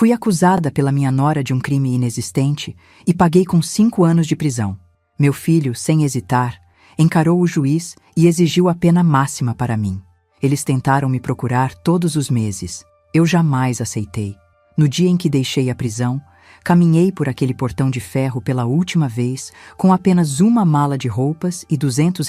Fui acusada pela minha nora de um crime inexistente e paguei com 5 anos de prisão. Meu filho, sem hesitar, encarou o juiz e exigiu a pena máxima para mim. Eles tentaram me procurar todos os meses. Eu jamais aceitei. No dia em que deixei a prisão, caminhei por aquele portão de ferro pela última vez com apenas uma mala de roupas e R$ 200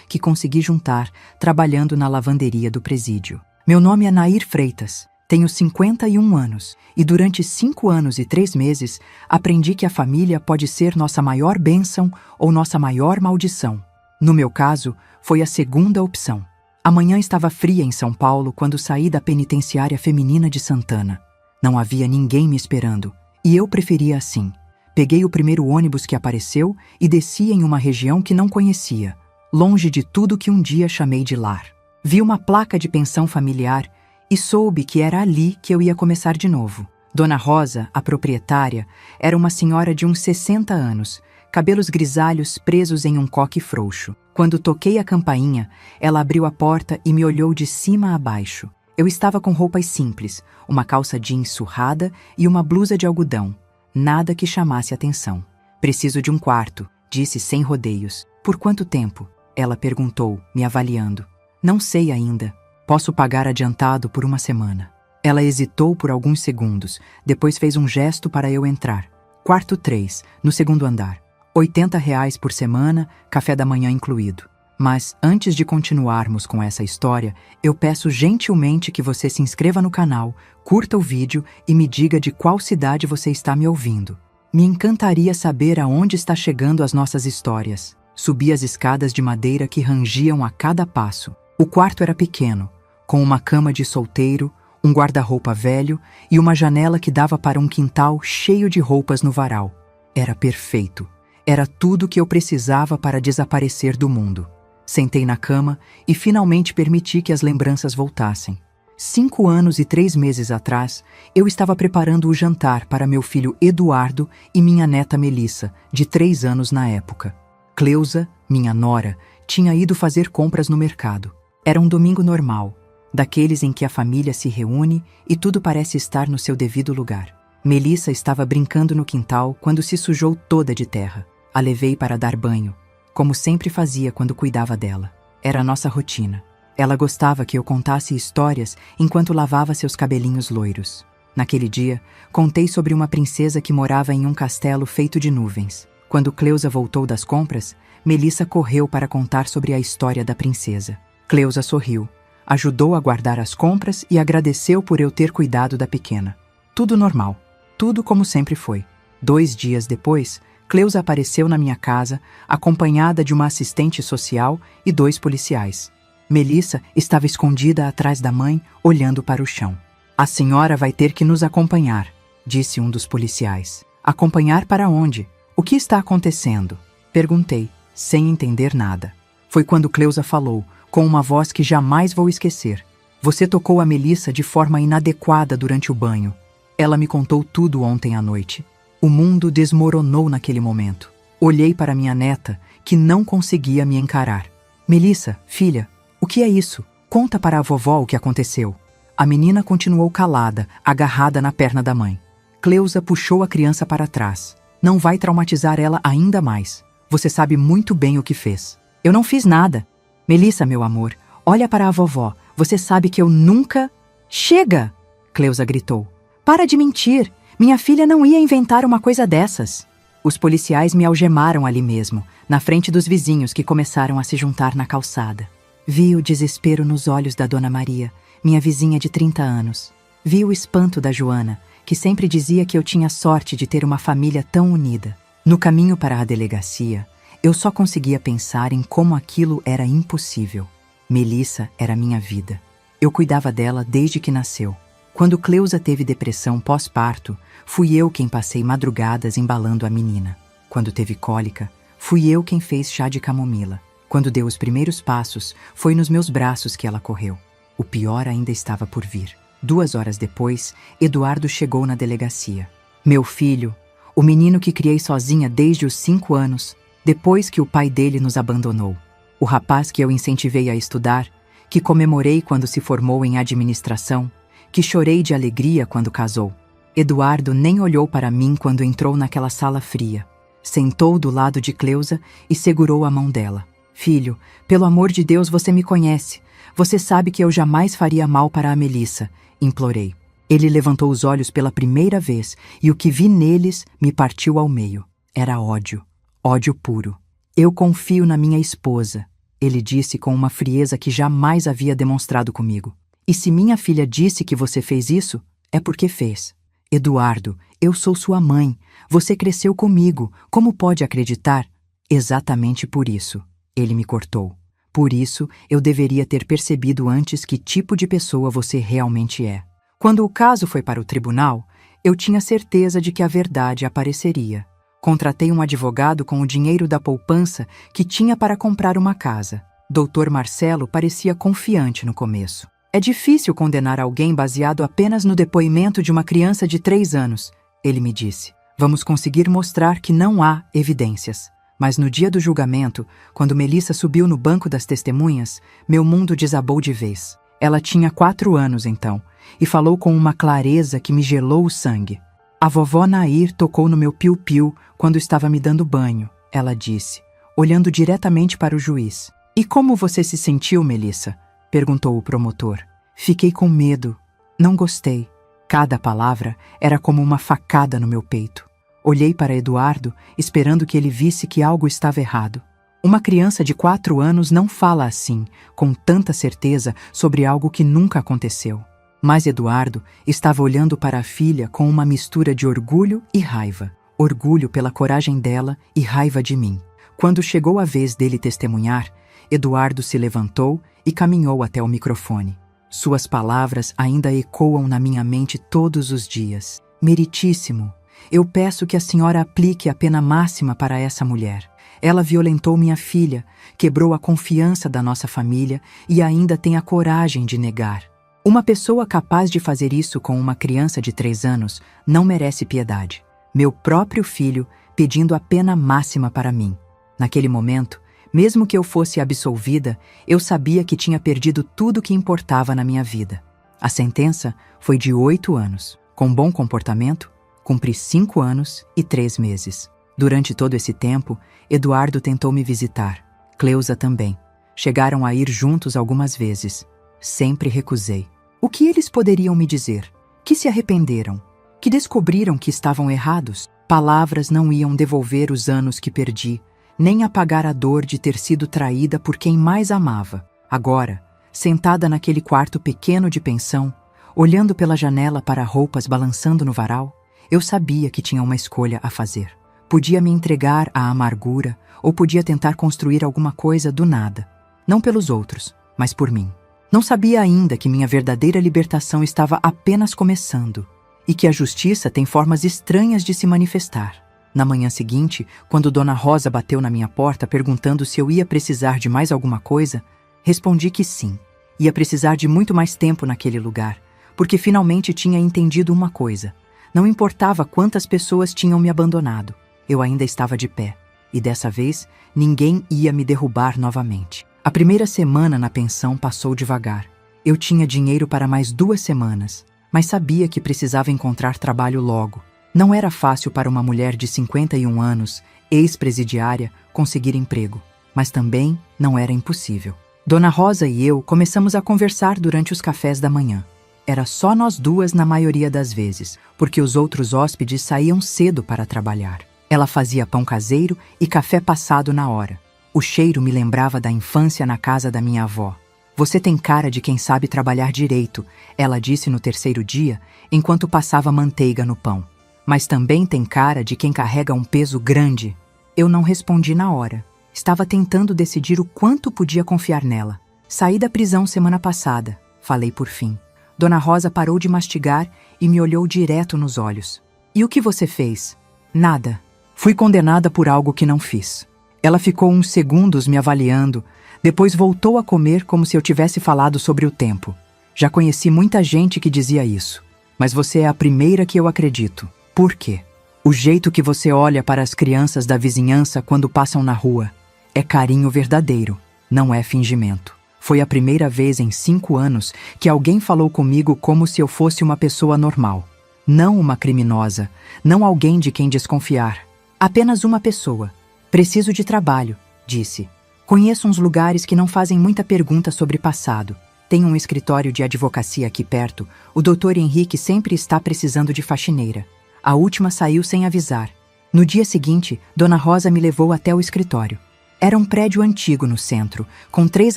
que consegui juntar trabalhando na lavanderia do presídio. Meu nome é Nair Freitas, tenho 51 anos e durante 5 anos e 3 meses aprendi que a família pode ser nossa maior bênção ou nossa maior maldição. No meu caso, foi a segunda opção. A manhã estava fria em São Paulo quando saí da penitenciária feminina de Santana. Não havia ninguém me esperando. E eu preferia assim. Peguei o primeiro ônibus que apareceu e desci em uma região que não conhecia, longe de tudo que um dia chamei de lar. Vi uma placa de pensão familiar e soube que era ali que eu ia começar de novo. Dona Rosa, a proprietária, era uma senhora de uns 60 anos, cabelos grisalhos presos em um coque frouxo. Quando toquei a campainha, ela abriu a porta e me olhou de cima a baixo. Eu estava com roupas simples, uma calça jeans surrada e uma blusa de algodão. Nada que chamasse atenção. Preciso de um quarto, disse sem rodeios. Por quanto tempo? Ela perguntou, me avaliando. Não sei ainda. Posso pagar adiantado por 1 semana. Ela hesitou por alguns segundos, depois fez um gesto para eu entrar. Quarto 3, no 2º andar. R$ 80 por semana, café da manhã incluído. Mas, antes de continuarmos com essa história, eu peço gentilmente que você se inscreva no canal, curta o vídeo e me diga de qual cidade você está me ouvindo. Me encantaria saber aonde está chegando as nossas histórias. Subi as escadas de madeira que rangiam a cada passo. O quarto era pequeno, com uma cama de solteiro, um guarda-roupa velho e uma janela que dava para um quintal cheio de roupas no varal. Era perfeito. Era tudo o que eu precisava para desaparecer do mundo. Sentei na cama e finalmente permiti que as lembranças voltassem. 5 anos e 3 meses atrás, eu estava preparando o jantar para meu filho Eduardo e minha neta Melissa, de 3 anos na época. Cleusa, minha nora, tinha ido fazer compras no mercado. Era um domingo normal, daqueles em que a família se reúne e tudo parece estar no seu devido lugar. Melissa estava brincando no quintal quando se sujou toda de terra. A levei para dar banho, como sempre fazia quando cuidava dela. Era a nossa rotina. Ela gostava que eu contasse histórias enquanto lavava seus cabelinhos loiros. Naquele dia, contei sobre uma princesa que morava em um castelo feito de nuvens. Quando Cleusa voltou das compras, Melissa correu para contar sobre a história da princesa. Cleusa sorriu, ajudou a guardar as compras e agradeceu por eu ter cuidado da pequena. Tudo normal, tudo como sempre foi. 2 dias depois, Cleusa apareceu na minha casa, acompanhada de uma assistente social e 2 policiais. Melissa estava escondida atrás da mãe, olhando para o chão. A senhora vai ter que nos acompanhar, disse um dos policiais. Acompanhar para onde? O que está acontecendo? Perguntei, sem entender nada. Foi quando Cleusa falou, com uma voz que jamais vou esquecer. Você tocou a Melissa de forma inadequada durante o banho. Ela me contou tudo ontem à noite. O mundo desmoronou naquele momento. Olhei para minha neta, que não conseguia me encarar. Melissa, filha, o que é isso? Conta para a vovó o que aconteceu. A menina continuou calada, agarrada na perna da mãe. Cleusa puxou a criança para trás. Não vai traumatizar ela ainda mais. Você sabe muito bem o que fez. Eu não fiz nada. Melissa, meu amor, olha para a vovó. Você sabe que eu nunca... Chega! Cleusa gritou. Para de mentir. Minha filha não ia inventar uma coisa dessas. Os policiais me algemaram ali mesmo, na frente dos vizinhos que começaram a se juntar na calçada. Vi o desespero nos olhos da Dona Maria, minha vizinha de 30 anos. Vi o espanto da Joana, que sempre dizia que eu tinha sorte de ter uma família tão unida. No caminho para a delegacia, eu só conseguia pensar em como aquilo era impossível. Melissa era minha vida. Eu cuidava dela desde que nasceu. Quando Cleusa teve depressão pós-parto, fui eu quem passei madrugadas embalando a menina. Quando teve cólica, fui eu quem fez chá de camomila. Quando deu os primeiros passos, foi nos meus braços que ela correu. O pior ainda estava por vir. 2 horas depois, Eduardo chegou na delegacia. Meu filho, o menino que criei sozinha desde os 5 anos, depois que o pai dele nos abandonou. O rapaz que eu incentivei a estudar, que comemorei quando se formou em administração, que chorei de alegria quando casou. Eduardo nem olhou para mim quando entrou naquela sala fria. Sentou do lado de Cleusa e segurou a mão dela. Filho, pelo amor de Deus, você me conhece. Você sabe que eu jamais faria mal para a Melissa, implorei. Ele levantou os olhos pela primeira vez e o que vi neles me partiu ao meio. Era ódio. Ódio puro. Eu confio na minha esposa, ele disse com uma frieza que jamais havia demonstrado comigo. E se minha filha disse que você fez isso, é porque fez. Eduardo, eu sou sua mãe. Você cresceu comigo. Como pode acreditar? Exatamente por isso. Ele me cortou. Por isso, eu deveria ter percebido antes que tipo de pessoa você realmente é. Quando o caso foi para o tribunal, eu tinha certeza de que a verdade apareceria. Contratei um advogado com o dinheiro da poupança que tinha para comprar uma casa. Dr. Marcelo parecia confiante no começo. É difícil condenar alguém baseado apenas no depoimento de uma criança de 3 anos, ele me disse. Vamos conseguir mostrar que não há evidências. Mas no dia do julgamento, quando Melissa subiu no banco das testemunhas, meu mundo desabou de vez. Ela tinha 4 anos então, e falou com uma clareza que me gelou o sangue. A vovó Nair tocou no meu piu-piu quando estava me dando banho, ela disse, olhando diretamente para o juiz. E como você se sentiu, Melissa? Perguntou o promotor. Fiquei com medo. Não gostei. Cada palavra era como uma facada no meu peito. Olhei para Eduardo, esperando que ele visse que algo estava errado. Uma criança de 4 anos não fala assim, com tanta certeza sobre algo que nunca aconteceu. Mas Eduardo estava olhando para a filha com uma mistura de orgulho e raiva. Orgulho pela coragem dela e raiva de mim. Quando chegou a vez dele testemunhar, Eduardo se levantou e caminhou até o microfone. Suas palavras ainda ecoam na minha mente todos os dias. Meritíssimo, eu peço que a senhora aplique a pena máxima para essa mulher. Ela violentou minha filha, quebrou a confiança da nossa família e ainda tem a coragem de negar. Uma pessoa capaz de fazer isso com uma criança de 3 anos não merece piedade. Meu próprio filho pedindo a pena máxima para mim. Naquele momento, mesmo que eu fosse absolvida, eu sabia que tinha perdido tudo que importava na minha vida. A sentença foi de 8 anos. Com bom comportamento, cumpri 5 anos e 3 meses. Durante todo esse tempo, Eduardo tentou me visitar. Cleusa também. Chegaram a ir juntos algumas vezes. Sempre recusei. O que eles poderiam me dizer? Que se arrependeram? Que descobriram que estavam errados? Palavras não iam devolver os anos que perdi, nem apagar a dor de ter sido traída por quem mais amava. Agora, sentada naquele quarto pequeno de pensão, olhando pela janela para roupas balançando no varal, eu sabia que tinha uma escolha a fazer. Podia me entregar à amargura ou podia tentar construir alguma coisa do nada. Não pelos outros, mas por mim. Não sabia ainda que minha verdadeira libertação estava apenas começando e que a justiça tem formas estranhas de se manifestar. Na manhã seguinte, quando Dona Rosa bateu na minha porta perguntando se eu ia precisar de mais alguma coisa, respondi que sim. Ia precisar de muito mais tempo naquele lugar, porque finalmente tinha entendido uma coisa. Não importava quantas pessoas tinham me abandonado, eu ainda estava de pé, e dessa vez ninguém ia me derrubar novamente. A primeira semana na pensão passou devagar. Eu tinha dinheiro para mais 2 semanas, mas sabia que precisava encontrar trabalho logo. Não era fácil para uma mulher de 51 anos, ex-presidiária, conseguir emprego, mas também não era impossível. Dona Rosa e eu começamos a conversar durante os cafés da manhã. Era só nós duas na maioria das vezes, porque os outros hóspedes saíam cedo para trabalhar. Ela fazia pão caseiro e café passado na hora. O cheiro me lembrava da infância na casa da minha avó. Você tem cara de quem sabe trabalhar direito, ela disse no 3º dia, enquanto passava manteiga no pão. Mas também tem cara de quem carrega um peso grande. Eu não respondi na hora. Estava tentando decidir o quanto podia confiar nela. Saí da prisão semana passada, falei por fim. Dona Rosa parou de mastigar e me olhou direto nos olhos. E o que você fez? Nada. Fui condenada por algo que não fiz. Ela ficou uns segundos me avaliando, depois voltou a comer como se eu tivesse falado sobre o tempo. Já conheci muita gente que dizia isso, mas você é a primeira que eu acredito. Por quê? O jeito que você olha para as crianças da vizinhança quando passam na rua é carinho verdadeiro, não é fingimento. Foi a primeira vez em 5 anos que alguém falou comigo como se eu fosse uma pessoa normal. Não uma criminosa, não alguém de quem desconfiar. Apenas uma pessoa. Preciso de trabalho, disse. Conheço uns lugares que não fazem muita pergunta sobre passado. Tem um escritório de advocacia aqui perto. O Dr. Henrique sempre está precisando de faxineira. A última saiu sem avisar. No dia seguinte, Dona Rosa me levou até o escritório. Era um prédio antigo no centro, com 3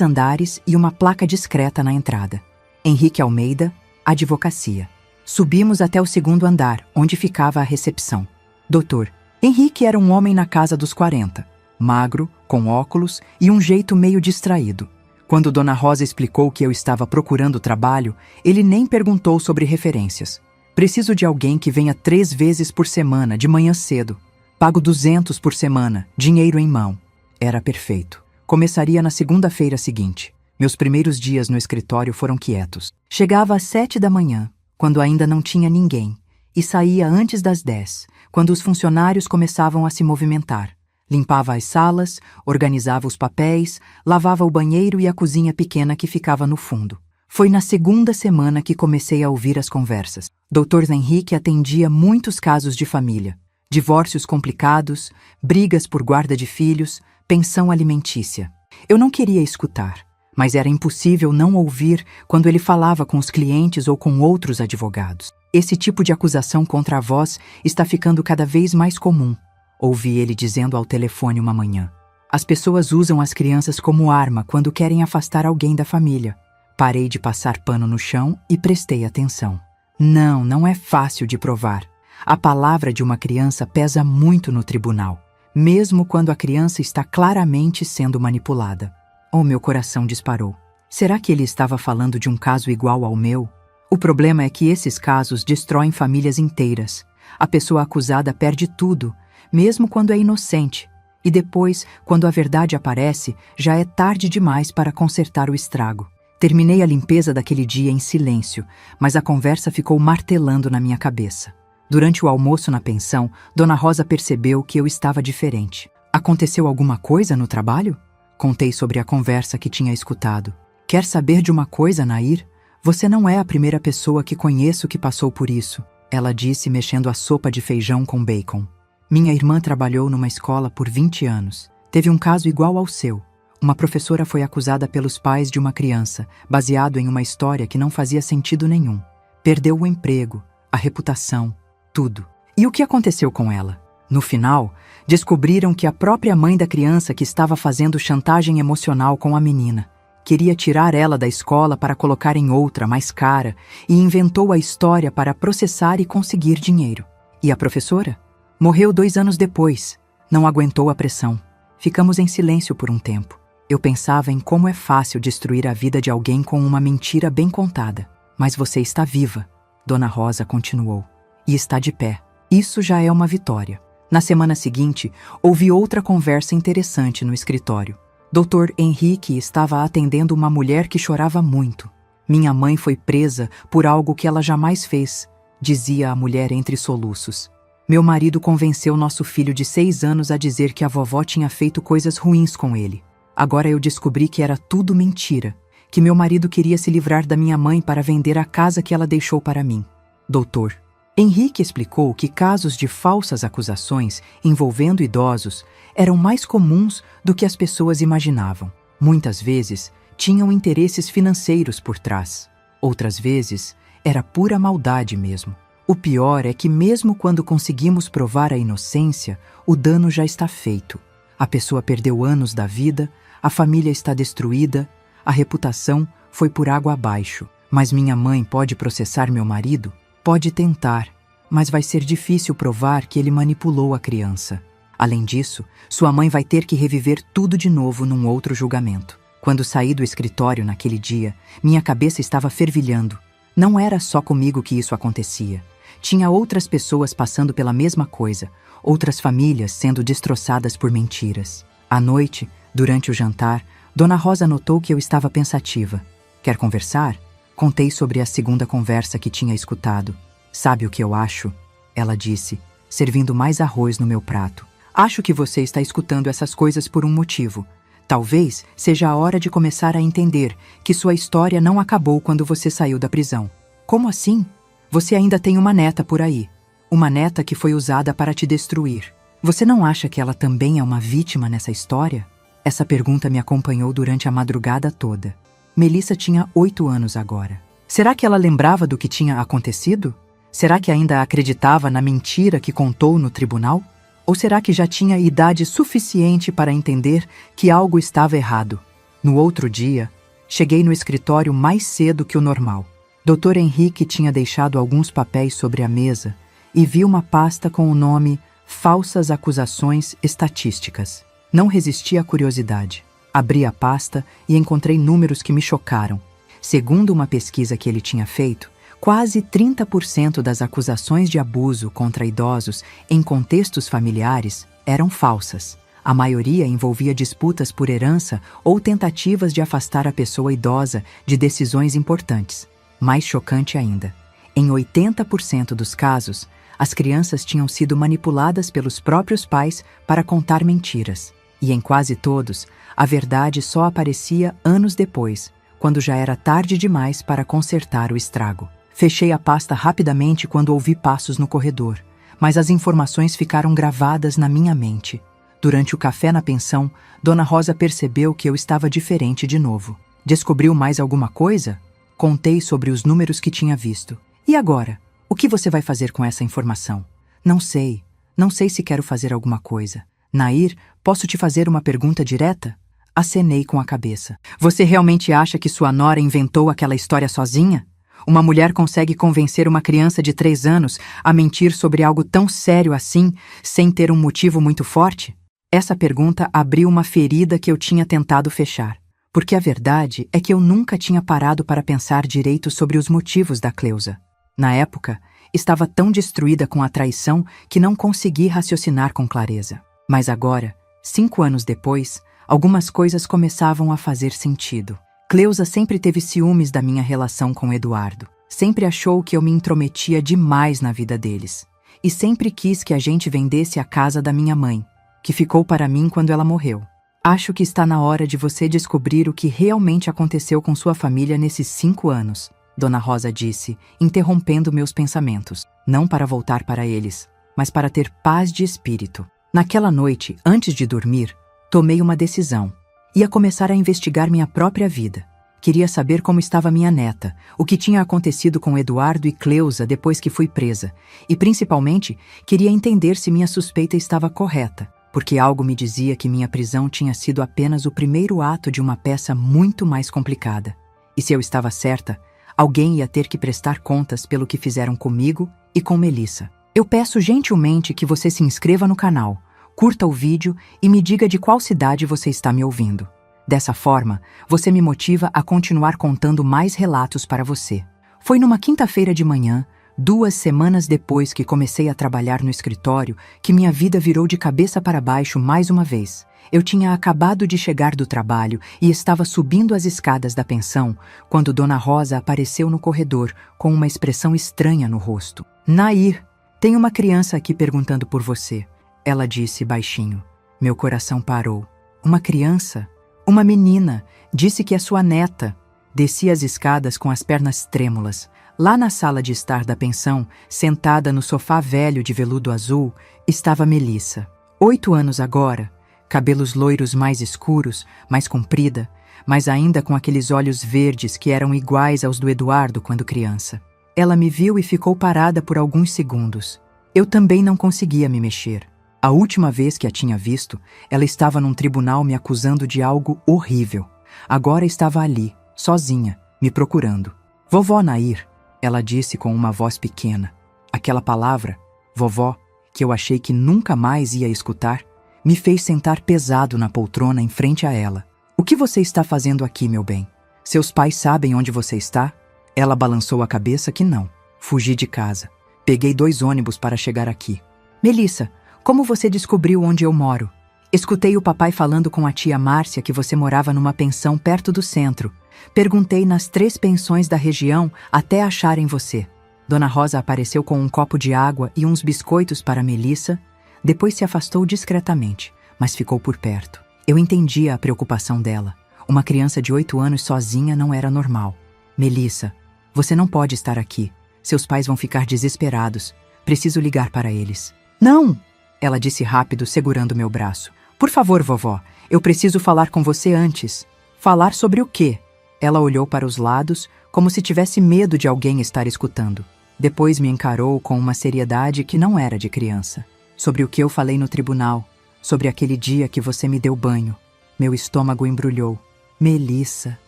andares e uma placa discreta na entrada. Henrique Almeida, Advocacia. Subimos até o 2º andar, onde ficava a recepção. Doutor, Henrique era um homem na casa dos 40, magro, com óculos e um jeito meio distraído. Quando Dona Rosa explicou que eu estava procurando trabalho, ele nem perguntou sobre referências. Preciso de alguém que venha 3 vezes por semana, de manhã cedo. Pago 200 por semana, dinheiro em mão. Era perfeito. Começaria na segunda-feira seguinte. Meus primeiros dias no escritório foram quietos. Chegava às 7 da manhã, quando ainda não tinha ninguém, e saía antes das 10, quando os funcionários começavam a se movimentar. Limpava as salas, organizava os papéis, lavava o banheiro e a cozinha pequena que ficava no fundo. Foi na 2ª semana que comecei a ouvir as conversas. Dr. Henrique atendia muitos casos de família. Divórcios complicados, brigas por guarda de filhos, pensão alimentícia. Eu não queria escutar, mas era impossível não ouvir quando ele falava com os clientes ou com outros advogados. Esse tipo de acusação contra avós está ficando cada vez mais comum, ouvi ele dizendo ao telefone uma manhã. As pessoas usam as crianças como arma quando querem afastar alguém da família. Parei de passar pano no chão e prestei atenção. Não é fácil de provar. A palavra de uma criança pesa muito no tribunal, mesmo quando a criança está claramente sendo manipulada. Oh, meu coração disparou. Será que ele estava falando de um caso igual ao meu? O problema é que esses casos destroem famílias inteiras. A pessoa acusada perde tudo, mesmo quando é inocente. E depois, quando a verdade aparece, já é tarde demais para consertar o estrago. Terminei a limpeza daquele dia em silêncio, mas a conversa ficou martelando na minha cabeça. Durante o almoço na pensão, Dona Rosa percebeu que eu estava diferente. Aconteceu alguma coisa no trabalho? Contei sobre a conversa que tinha escutado. Quer saber de uma coisa, Nair? Você não é a primeira pessoa que conheço que passou por isso, ela disse mexendo a sopa de feijão com bacon. Minha irmã trabalhou numa escola por 20 anos. Teve um caso igual ao seu. Uma professora foi acusada pelos pais de uma criança, baseado em uma história que não fazia sentido nenhum. Perdeu o emprego, a reputação, tudo. E o que aconteceu com ela? No final, descobriram que a própria mãe da criança que estava fazendo chantagem emocional com a menina queria tirar ela da escola para colocar em outra, mais cara, e inventou a história para processar e conseguir dinheiro. E a professora? Morreu 2 anos depois. Não aguentou a pressão. Ficamos em silêncio por um tempo. Eu pensava em como é fácil destruir a vida de alguém com uma mentira bem contada. Mas você está viva, Dona Rosa continuou, e está de pé. Isso já é uma vitória. Na semana seguinte, houve outra conversa interessante no escritório. Dr. Henrique estava atendendo uma mulher que chorava muito. Minha mãe foi presa por algo que ela jamais fez, dizia a mulher entre soluços. Meu marido convenceu nosso filho de 6 anos a dizer que a vovó tinha feito coisas ruins com ele. Agora eu descobri que era tudo mentira, que meu marido queria se livrar da minha mãe para vender a casa que ela deixou para mim. Doutor Henrique explicou que casos de falsas acusações envolvendo idosos eram mais comuns do que as pessoas imaginavam. Muitas vezes, tinham interesses financeiros por trás. Outras vezes, era pura maldade mesmo. O pior é que mesmo quando conseguimos provar a inocência, o dano já está feito. A pessoa perdeu anos da vida, a família está destruída, a reputação foi por água abaixo. Mas minha mãe pode processar meu marido? Pode tentar, mas vai ser difícil provar que ele manipulou a criança. Além disso, sua mãe vai ter que reviver tudo de novo num outro julgamento. Quando saí do escritório naquele dia, minha cabeça estava fervilhando. Não era só comigo que isso acontecia. Tinha outras pessoas passando pela mesma coisa, outras famílias sendo destroçadas por mentiras. À noite, durante o jantar, Dona Rosa notou que eu estava pensativa. Quer conversar? Contei sobre a segunda conversa que tinha escutado. Sabe o que eu acho? Ela disse, servindo mais arroz no meu prato. Acho que você está escutando essas coisas por um motivo. Talvez seja a hora de começar a entender que sua história não acabou quando você saiu da prisão. Como assim? Você ainda tem uma neta por aí. Uma neta que foi usada para te destruir. Você não acha que ela também é uma vítima nessa história? Essa pergunta me acompanhou durante a madrugada toda. Melissa tinha 8 anos agora. Será que ela lembrava do que tinha acontecido? Será que ainda acreditava na mentira que contou no tribunal? Ou será que já tinha idade suficiente para entender que algo estava errado? No outro dia, cheguei no escritório mais cedo que o normal. Dr. Henrique tinha deixado alguns papéis sobre a mesa e vi uma pasta com o nome Falsas Acusações Estatísticas. Não resisti à curiosidade. Abri a pasta e encontrei números que me chocaram. Segundo uma pesquisa que ele tinha feito, quase 30% das acusações de abuso contra idosos em contextos familiares eram falsas. A maioria envolvia disputas por herança ou tentativas de afastar a pessoa idosa de decisões importantes. Mais chocante ainda, em 80% dos casos, as crianças tinham sido manipuladas pelos próprios pais para contar mentiras. E em quase todos, a verdade só aparecia anos depois, quando já era tarde demais para consertar o estrago. Fechei a pasta rapidamente quando ouvi passos no corredor, mas as informações ficaram gravadas na minha mente. Durante o café na pensão, Dona Rosa percebeu que eu estava diferente de novo. Descobriu mais alguma coisa? Contei sobre os números que tinha visto. E agora? O que você vai fazer com essa informação? Não sei. Não sei se quero fazer alguma coisa. Nair, posso te fazer uma pergunta direta? Acenei com a cabeça. Você realmente acha que sua nora inventou aquela história sozinha? Uma mulher consegue convencer uma criança de 3 anos a mentir sobre algo tão sério assim, sem ter um motivo muito forte? Essa pergunta abriu uma ferida que eu tinha tentado fechar, porque a verdade é que eu nunca tinha parado para pensar direito sobre os motivos da Cleusa. Na época, estava tão destruída com a traição que não consegui raciocinar com clareza. Mas agora, 5 anos depois, algumas coisas começavam a fazer sentido. Cleusa sempre teve ciúmes da minha relação com Eduardo. Sempre achou que eu me intrometia demais na vida deles. E sempre quis que a gente vendesse a casa da minha mãe, que ficou para mim quando ela morreu. Acho que está na hora de você descobrir o que realmente aconteceu com sua família nesses 5 anos, Dona Rosa disse, interrompendo meus pensamentos. Não para voltar para eles, mas para ter paz de espírito. Naquela noite, antes de dormir, tomei uma decisão. Ia começar a investigar minha própria vida. Queria saber como estava minha neta, o que tinha acontecido com Eduardo e Cleusa depois que fui presa. E, principalmente, queria entender se minha suspeita estava correta, porque algo me dizia que minha prisão tinha sido apenas o primeiro ato de uma peça muito mais complicada. E se eu estava certa, alguém ia ter que prestar contas pelo que fizeram comigo e com Melissa. Eu peço gentilmente que você se inscreva no canal, curta o vídeo e me diga de qual cidade você está me ouvindo. Dessa forma, você me motiva a continuar contando mais relatos para você. Foi numa quinta-feira de manhã, 2 semanas depois que comecei a trabalhar no escritório, que minha vida virou de cabeça para baixo mais uma vez. Eu tinha acabado de chegar do trabalho e estava subindo as escadas da pensão quando Dona Rosa apareceu no corredor com uma expressão estranha no rosto. Nair, tem uma criança aqui perguntando por você, ela disse baixinho. Meu coração parou. Uma criança? Uma menina. Disse que é sua neta. Desci as escadas com as pernas trêmulas. Lá na sala de estar da pensão, sentada no sofá velho de veludo azul, estava Melissa. 8 anos agora, cabelos loiros mais escuros, mais comprida, mas ainda com aqueles olhos verdes que eram iguais aos do Eduardo quando criança. Ela me viu e ficou parada por alguns segundos. Eu também não conseguia me mexer. A última vez que a tinha visto, ela estava num tribunal me acusando de algo horrível. Agora estava ali, sozinha, me procurando. Vovó Nair, ela disse com uma voz pequena. Aquela palavra, vovó, que eu achei que nunca mais ia escutar, me fez sentar pesado na poltrona em frente a ela. O que você está fazendo aqui, meu bem? Seus pais sabem onde você está? Ela balançou a cabeça que não. Fugi de casa. Peguei 2 ônibus para chegar aqui. Melissa, como você descobriu onde eu moro? Escutei o papai falando com a tia Márcia que você morava numa pensão perto do centro. Perguntei nas 3 pensões da região até acharem você. Dona Rosa apareceu com um copo de água e uns biscoitos para Melissa. Depois se afastou discretamente, mas ficou por perto. Eu entendia a preocupação dela. Uma criança de 8 anos sozinha não era normal. Melissa, você não pode estar aqui. Seus pais vão ficar desesperados. Preciso ligar para eles. Não! Ela disse rápido, segurando meu braço. Por favor, vovó, eu preciso falar com você antes. Falar sobre o quê? Ela olhou para os lados, como se tivesse medo de alguém estar escutando. Depois me encarou com uma seriedade que não era de criança. Sobre o que eu falei no tribunal. Sobre aquele dia que você me deu banho. Meu estômago embrulhou. Melissa.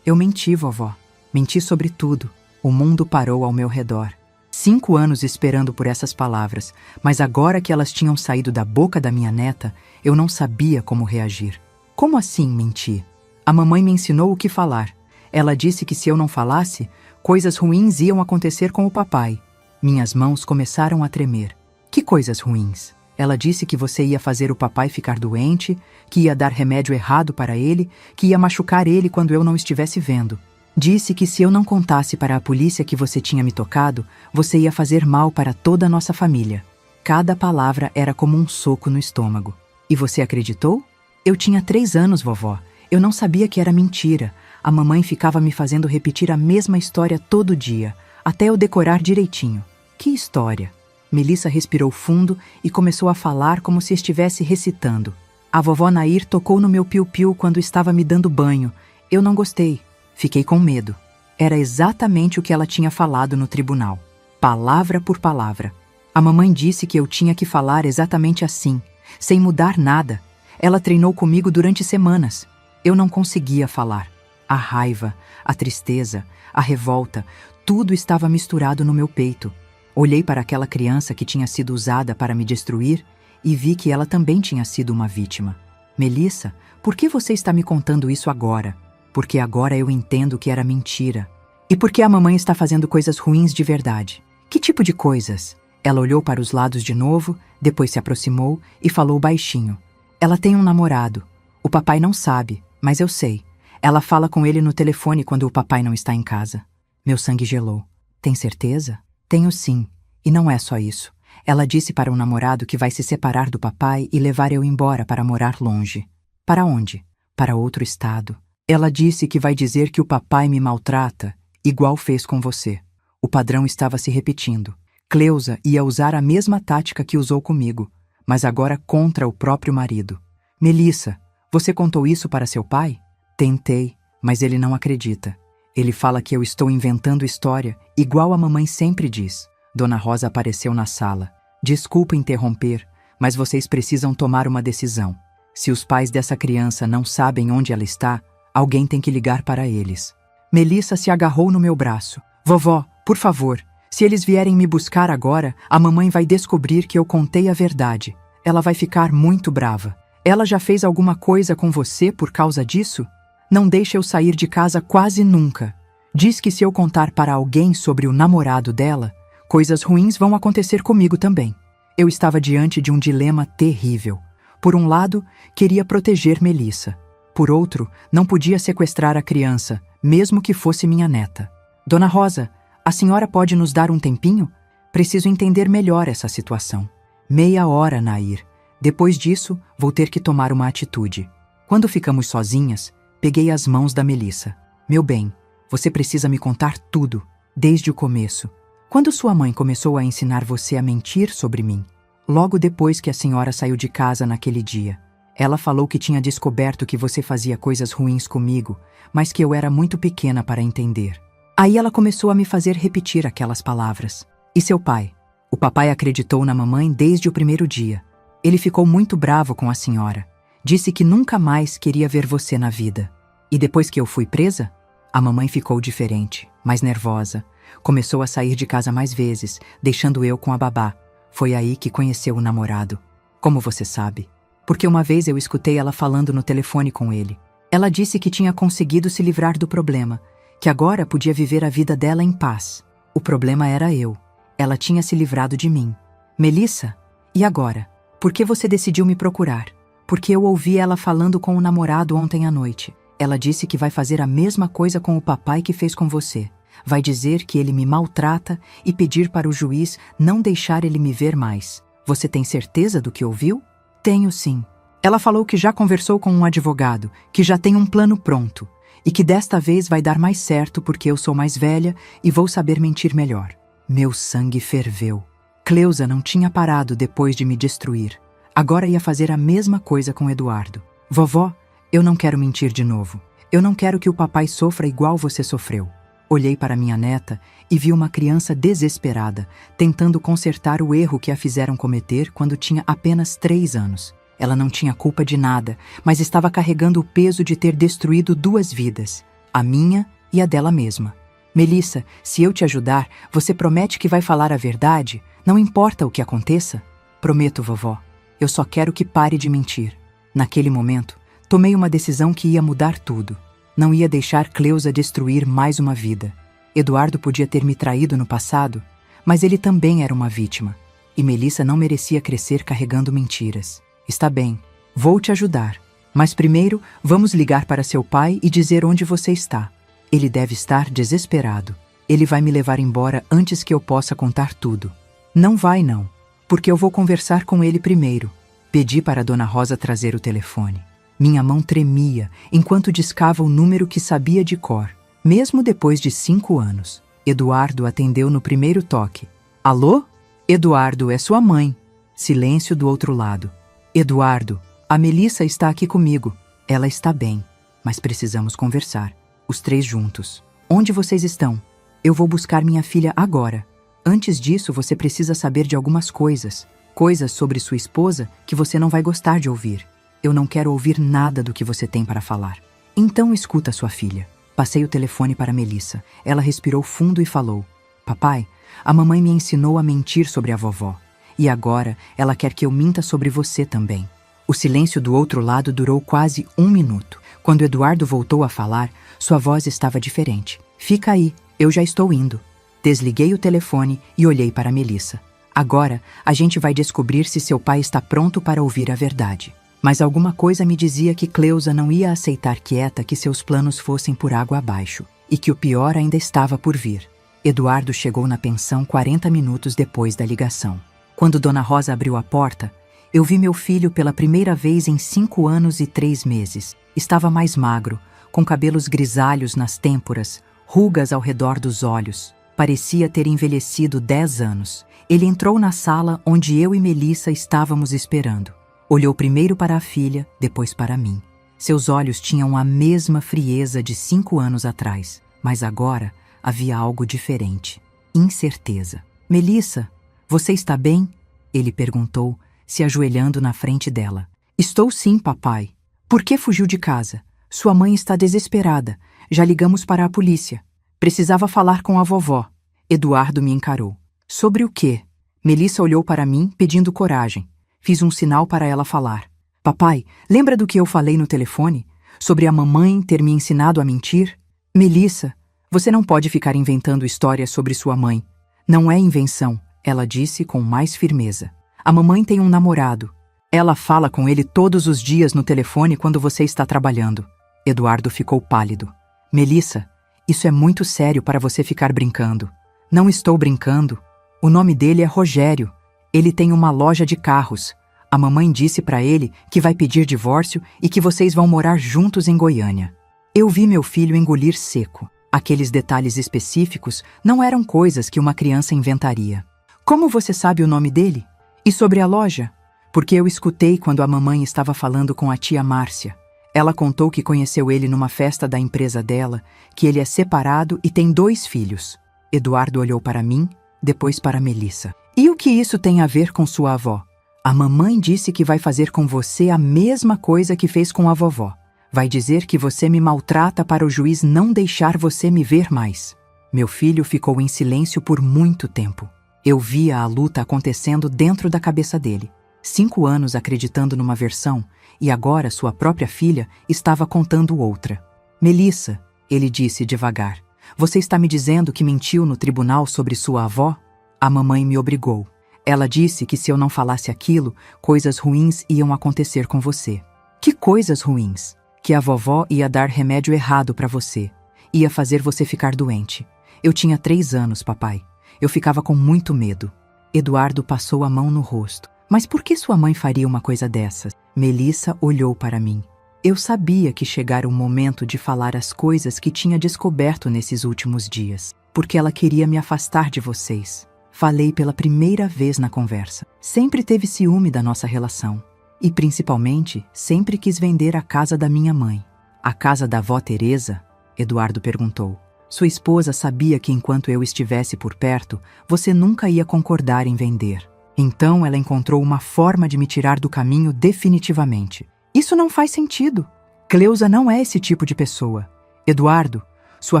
Eu menti, vovó. Menti sobre tudo. O mundo parou ao meu redor. 5 anos esperando por essas palavras, mas agora que elas tinham saído da boca da minha neta, eu não sabia como reagir. Como assim menti? A mamãe me ensinou o que falar. Ela disse que se eu não falasse, coisas ruins iam acontecer com o papai. Minhas mãos começaram a tremer. Que coisas ruins? Ela disse que você ia fazer o papai ficar doente, que ia dar remédio errado para ele, que ia machucar ele quando eu não estivesse vendo. Disse que se eu não contasse para a polícia que você tinha me tocado, você ia fazer mal para toda a nossa família. Cada palavra era como um soco no estômago. E você acreditou? Eu tinha 3 anos, vovó. Eu não sabia que era mentira. A mamãe ficava me fazendo repetir a mesma história todo dia, até eu decorar direitinho. Que história? Melissa respirou fundo e começou a falar como se estivesse recitando. A vovó Nair tocou no meu piu-piu quando estava me dando banho. Eu não gostei. Fiquei com medo. Era exatamente o que ela tinha falado no tribunal. Palavra por palavra. A mamãe disse que eu tinha que falar exatamente assim, sem mudar nada. Ela treinou comigo durante semanas. Eu não conseguia falar. A raiva, a tristeza, a revolta, tudo estava misturado no meu peito. Olhei para aquela criança que tinha sido usada para me destruir e vi que ela também tinha sido uma vítima. Melissa, por que você está me contando isso agora? Porque agora eu entendo que era mentira. E por que a mamãe está fazendo coisas ruins de verdade? Que tipo de coisas? Ela olhou para os lados de novo, depois se aproximou e falou baixinho. Ela tem um namorado. O papai não sabe, mas eu sei. Ela fala com ele no telefone quando o papai não está em casa. Meu sangue gelou. Tem certeza? Tenho sim. E não é só isso. Ela disse para o namorado que vai se separar do papai e levar eu embora para morar longe. Para onde? Para outro estado. Ela disse que vai dizer que o papai me maltrata, igual fez com você. O padrão estava se repetindo. Cleusa ia usar a mesma tática que usou comigo, mas agora contra o próprio marido. Melissa, você contou isso para seu pai? Tentei, mas ele não acredita. Ele fala que eu estou inventando história, igual a mamãe sempre diz. Dona Rosa apareceu na sala. Desculpa interromper, mas vocês precisam tomar uma decisão. Se os pais dessa criança não sabem onde ela está, alguém tem que ligar para eles. Melissa se agarrou no meu braço. Vovó, por favor, se eles vierem me buscar agora, a mamãe vai descobrir que eu contei a verdade. Ela vai ficar muito brava. Ela já fez alguma coisa com você por causa disso? Não deixa eu sair de casa quase nunca. Diz que se eu contar para alguém sobre o namorado dela, coisas ruins vão acontecer comigo também. Eu estava diante de um dilema terrível. Por um lado, queria proteger Melissa. Por outro, não podia sequestrar a criança, mesmo que fosse minha neta. Dona Rosa, a senhora pode nos dar um tempinho? Preciso entender melhor essa situação. Meia hora, Nair. Depois disso, vou ter que tomar uma atitude. Quando ficamos sozinhas, peguei as mãos da Melissa. Meu bem, você precisa me contar tudo, desde o começo. Quando sua mãe começou a ensinar você a mentir sobre mim? Logo depois que a senhora saiu de casa naquele dia. Ela falou que tinha descoberto que você fazia coisas ruins comigo, mas que eu era muito pequena para entender. Aí ela começou a me fazer repetir aquelas palavras. E seu pai? O papai acreditou na mamãe desde o primeiro dia. Ele ficou muito bravo com a senhora. Disse que nunca mais queria ver você na vida. E depois que eu fui presa? A mamãe ficou diferente, mais nervosa. Começou a sair de casa mais vezes, deixando eu com a babá. Foi aí que conheceu o namorado. Como você sabe? Porque uma vez eu escutei ela falando no telefone com ele. Ela disse que tinha conseguido se livrar do problema, que agora podia viver a vida dela em paz. O problema era eu. Ela tinha se livrado de mim. Melissa, e agora? Por que você decidiu me procurar? Porque eu ouvi ela falando com o namorado ontem à noite. Ela disse que vai fazer a mesma coisa com o papai que fez com você. Vai dizer que ele me maltrata e pedir para o juiz não deixar ele me ver mais. Você tem certeza do que ouviu? Tenho sim. Ela falou que já conversou com um advogado, que já tem um plano pronto e que desta vez vai dar mais certo porque eu sou mais velha e vou saber mentir melhor. Meu sangue ferveu. Cleusa não tinha parado depois de me destruir. Agora ia fazer a mesma coisa com Eduardo. Vovó, eu não quero mentir de novo. Eu não quero que o papai sofra igual você sofreu. Olhei para minha neta e vi uma criança desesperada, tentando consertar o erro que a fizeram cometer quando tinha apenas 3 anos. Ela não tinha culpa de nada, mas estava carregando o peso de ter destruído 2 vidas, a minha e a dela mesma. Melissa, se eu te ajudar, você promete que vai falar a verdade? Não importa o que aconteça? Prometo, vovó. Eu só quero que pare de mentir. Naquele momento, tomei uma decisão que ia mudar tudo. Não ia deixar Cleusa destruir mais uma vida. Eduardo podia ter me traído no passado, mas ele também era uma vítima. E Melissa não merecia crescer carregando mentiras. Está bem, vou te ajudar. Mas primeiro, vamos ligar para seu pai e dizer onde você está. Ele deve estar desesperado. Ele vai me levar embora antes que eu possa contar tudo. Não vai, não, porque eu vou conversar com ele primeiro. Pedi para Dona Rosa trazer o telefone. Minha mão tremia enquanto discava o número que sabia de cor, mesmo depois de 5 anos. Eduardo atendeu no primeiro toque. Alô? Eduardo, é sua mãe. Silêncio do outro lado. Eduardo, a Melissa está aqui comigo. Ela está bem, mas precisamos conversar. Os 3 juntos. Onde vocês estão? Eu vou buscar minha filha agora. Antes disso, você precisa saber de algumas coisas. Coisas sobre sua esposa que você não vai gostar de ouvir. Eu não quero ouvir nada do que você tem para falar. Então escuta sua filha. Passei o telefone para Melissa. Ela respirou fundo e falou: Papai, a mamãe me ensinou a mentir sobre a vovó. E agora ela quer que eu minta sobre você também. O silêncio do outro lado durou quase 1 minuto. Quando Eduardo voltou a falar, sua voz estava diferente. Fica aí, eu já estou indo. Desliguei o telefone e olhei para Melissa. Agora, a gente vai descobrir se seu pai está pronto para ouvir a verdade. Mas alguma coisa me dizia que Cleusa não ia aceitar quieta que seus planos fossem por água abaixo, e que o pior ainda estava por vir. Eduardo chegou na pensão 40 minutos depois da ligação. Quando Dona Rosa abriu a porta, eu vi meu filho pela primeira vez em 5 anos e 3 meses. Estava mais magro, com cabelos grisalhos nas têmporas, rugas ao redor dos olhos. Parecia ter envelhecido 10 anos. Ele entrou na sala onde eu e Melissa estávamos esperando. Olhou primeiro para a filha, depois para mim. Seus olhos tinham a mesma frieza de 5 anos atrás, mas agora havia algo diferente. Incerteza. Melissa, você está bem? Ele perguntou, se ajoelhando na frente dela. Estou sim, papai. Por que fugiu de casa? Sua mãe está desesperada. Já ligamos para a polícia. Precisava falar com a vovó. Eduardo me encarou. Sobre o quê? Melissa olhou para mim, pedindo coragem. Fiz um sinal para ela falar. Papai, lembra do que eu falei no telefone? Sobre a mamãe ter me ensinado a mentir? Melissa, você não pode ficar inventando histórias sobre sua mãe. Não é invenção, ela disse com mais firmeza. A mamãe tem um namorado. Ela fala com ele todos os dias no telefone quando você está trabalhando. Eduardo ficou pálido. Melissa, isso é muito sério para você ficar brincando. Não estou brincando. O nome dele é Rogério. Ele tem uma loja de carros. A mamãe disse para ele que vai pedir divórcio e que vocês vão morar juntos em Goiânia. Eu vi meu filho engolir seco. Aqueles detalhes específicos não eram coisas que uma criança inventaria. Como você sabe o nome dele? E sobre a loja? Porque eu escutei quando a mamãe estava falando com a tia Márcia. Ela contou que conheceu ele numa festa da empresa dela, que ele é separado e tem 2 filhos. Eduardo olhou para mim, depois para Melissa. E o que isso tem a ver com sua avó? A mamãe disse que vai fazer com você a mesma coisa que fez com a vovó. Vai dizer que você me maltrata para o juiz não deixar você me ver mais. Meu filho ficou em silêncio por muito tempo. Eu via a luta acontecendo dentro da cabeça dele. 5 anos acreditando numa versão, e agora sua própria filha estava contando outra. Melissa, ele disse devagar, você está me dizendo que mentiu no tribunal sobre sua avó? A mamãe me obrigou. Ela disse que se eu não falasse aquilo, coisas ruins iam acontecer com você. Que coisas ruins? Que a vovó ia dar remédio errado para você. Ia fazer você ficar doente. Eu tinha 3 anos, papai. Eu ficava com muito medo. Eduardo passou a mão no rosto. Mas por que sua mãe faria uma coisa dessas? Melissa olhou para mim. Eu sabia que chegara o momento de falar as coisas que tinha descoberto nesses últimos dias. Porque ela queria me afastar de vocês. Falei pela primeira vez na conversa. Sempre teve ciúme da nossa relação. E principalmente, sempre quis vender a casa da minha mãe. A casa da avó Teresa? Eduardo perguntou. Sua esposa sabia que enquanto eu estivesse por perto, você nunca ia concordar em vender. Então ela encontrou uma forma de me tirar do caminho definitivamente. Isso não faz sentido. Cleusa não é esse tipo de pessoa. Eduardo, sua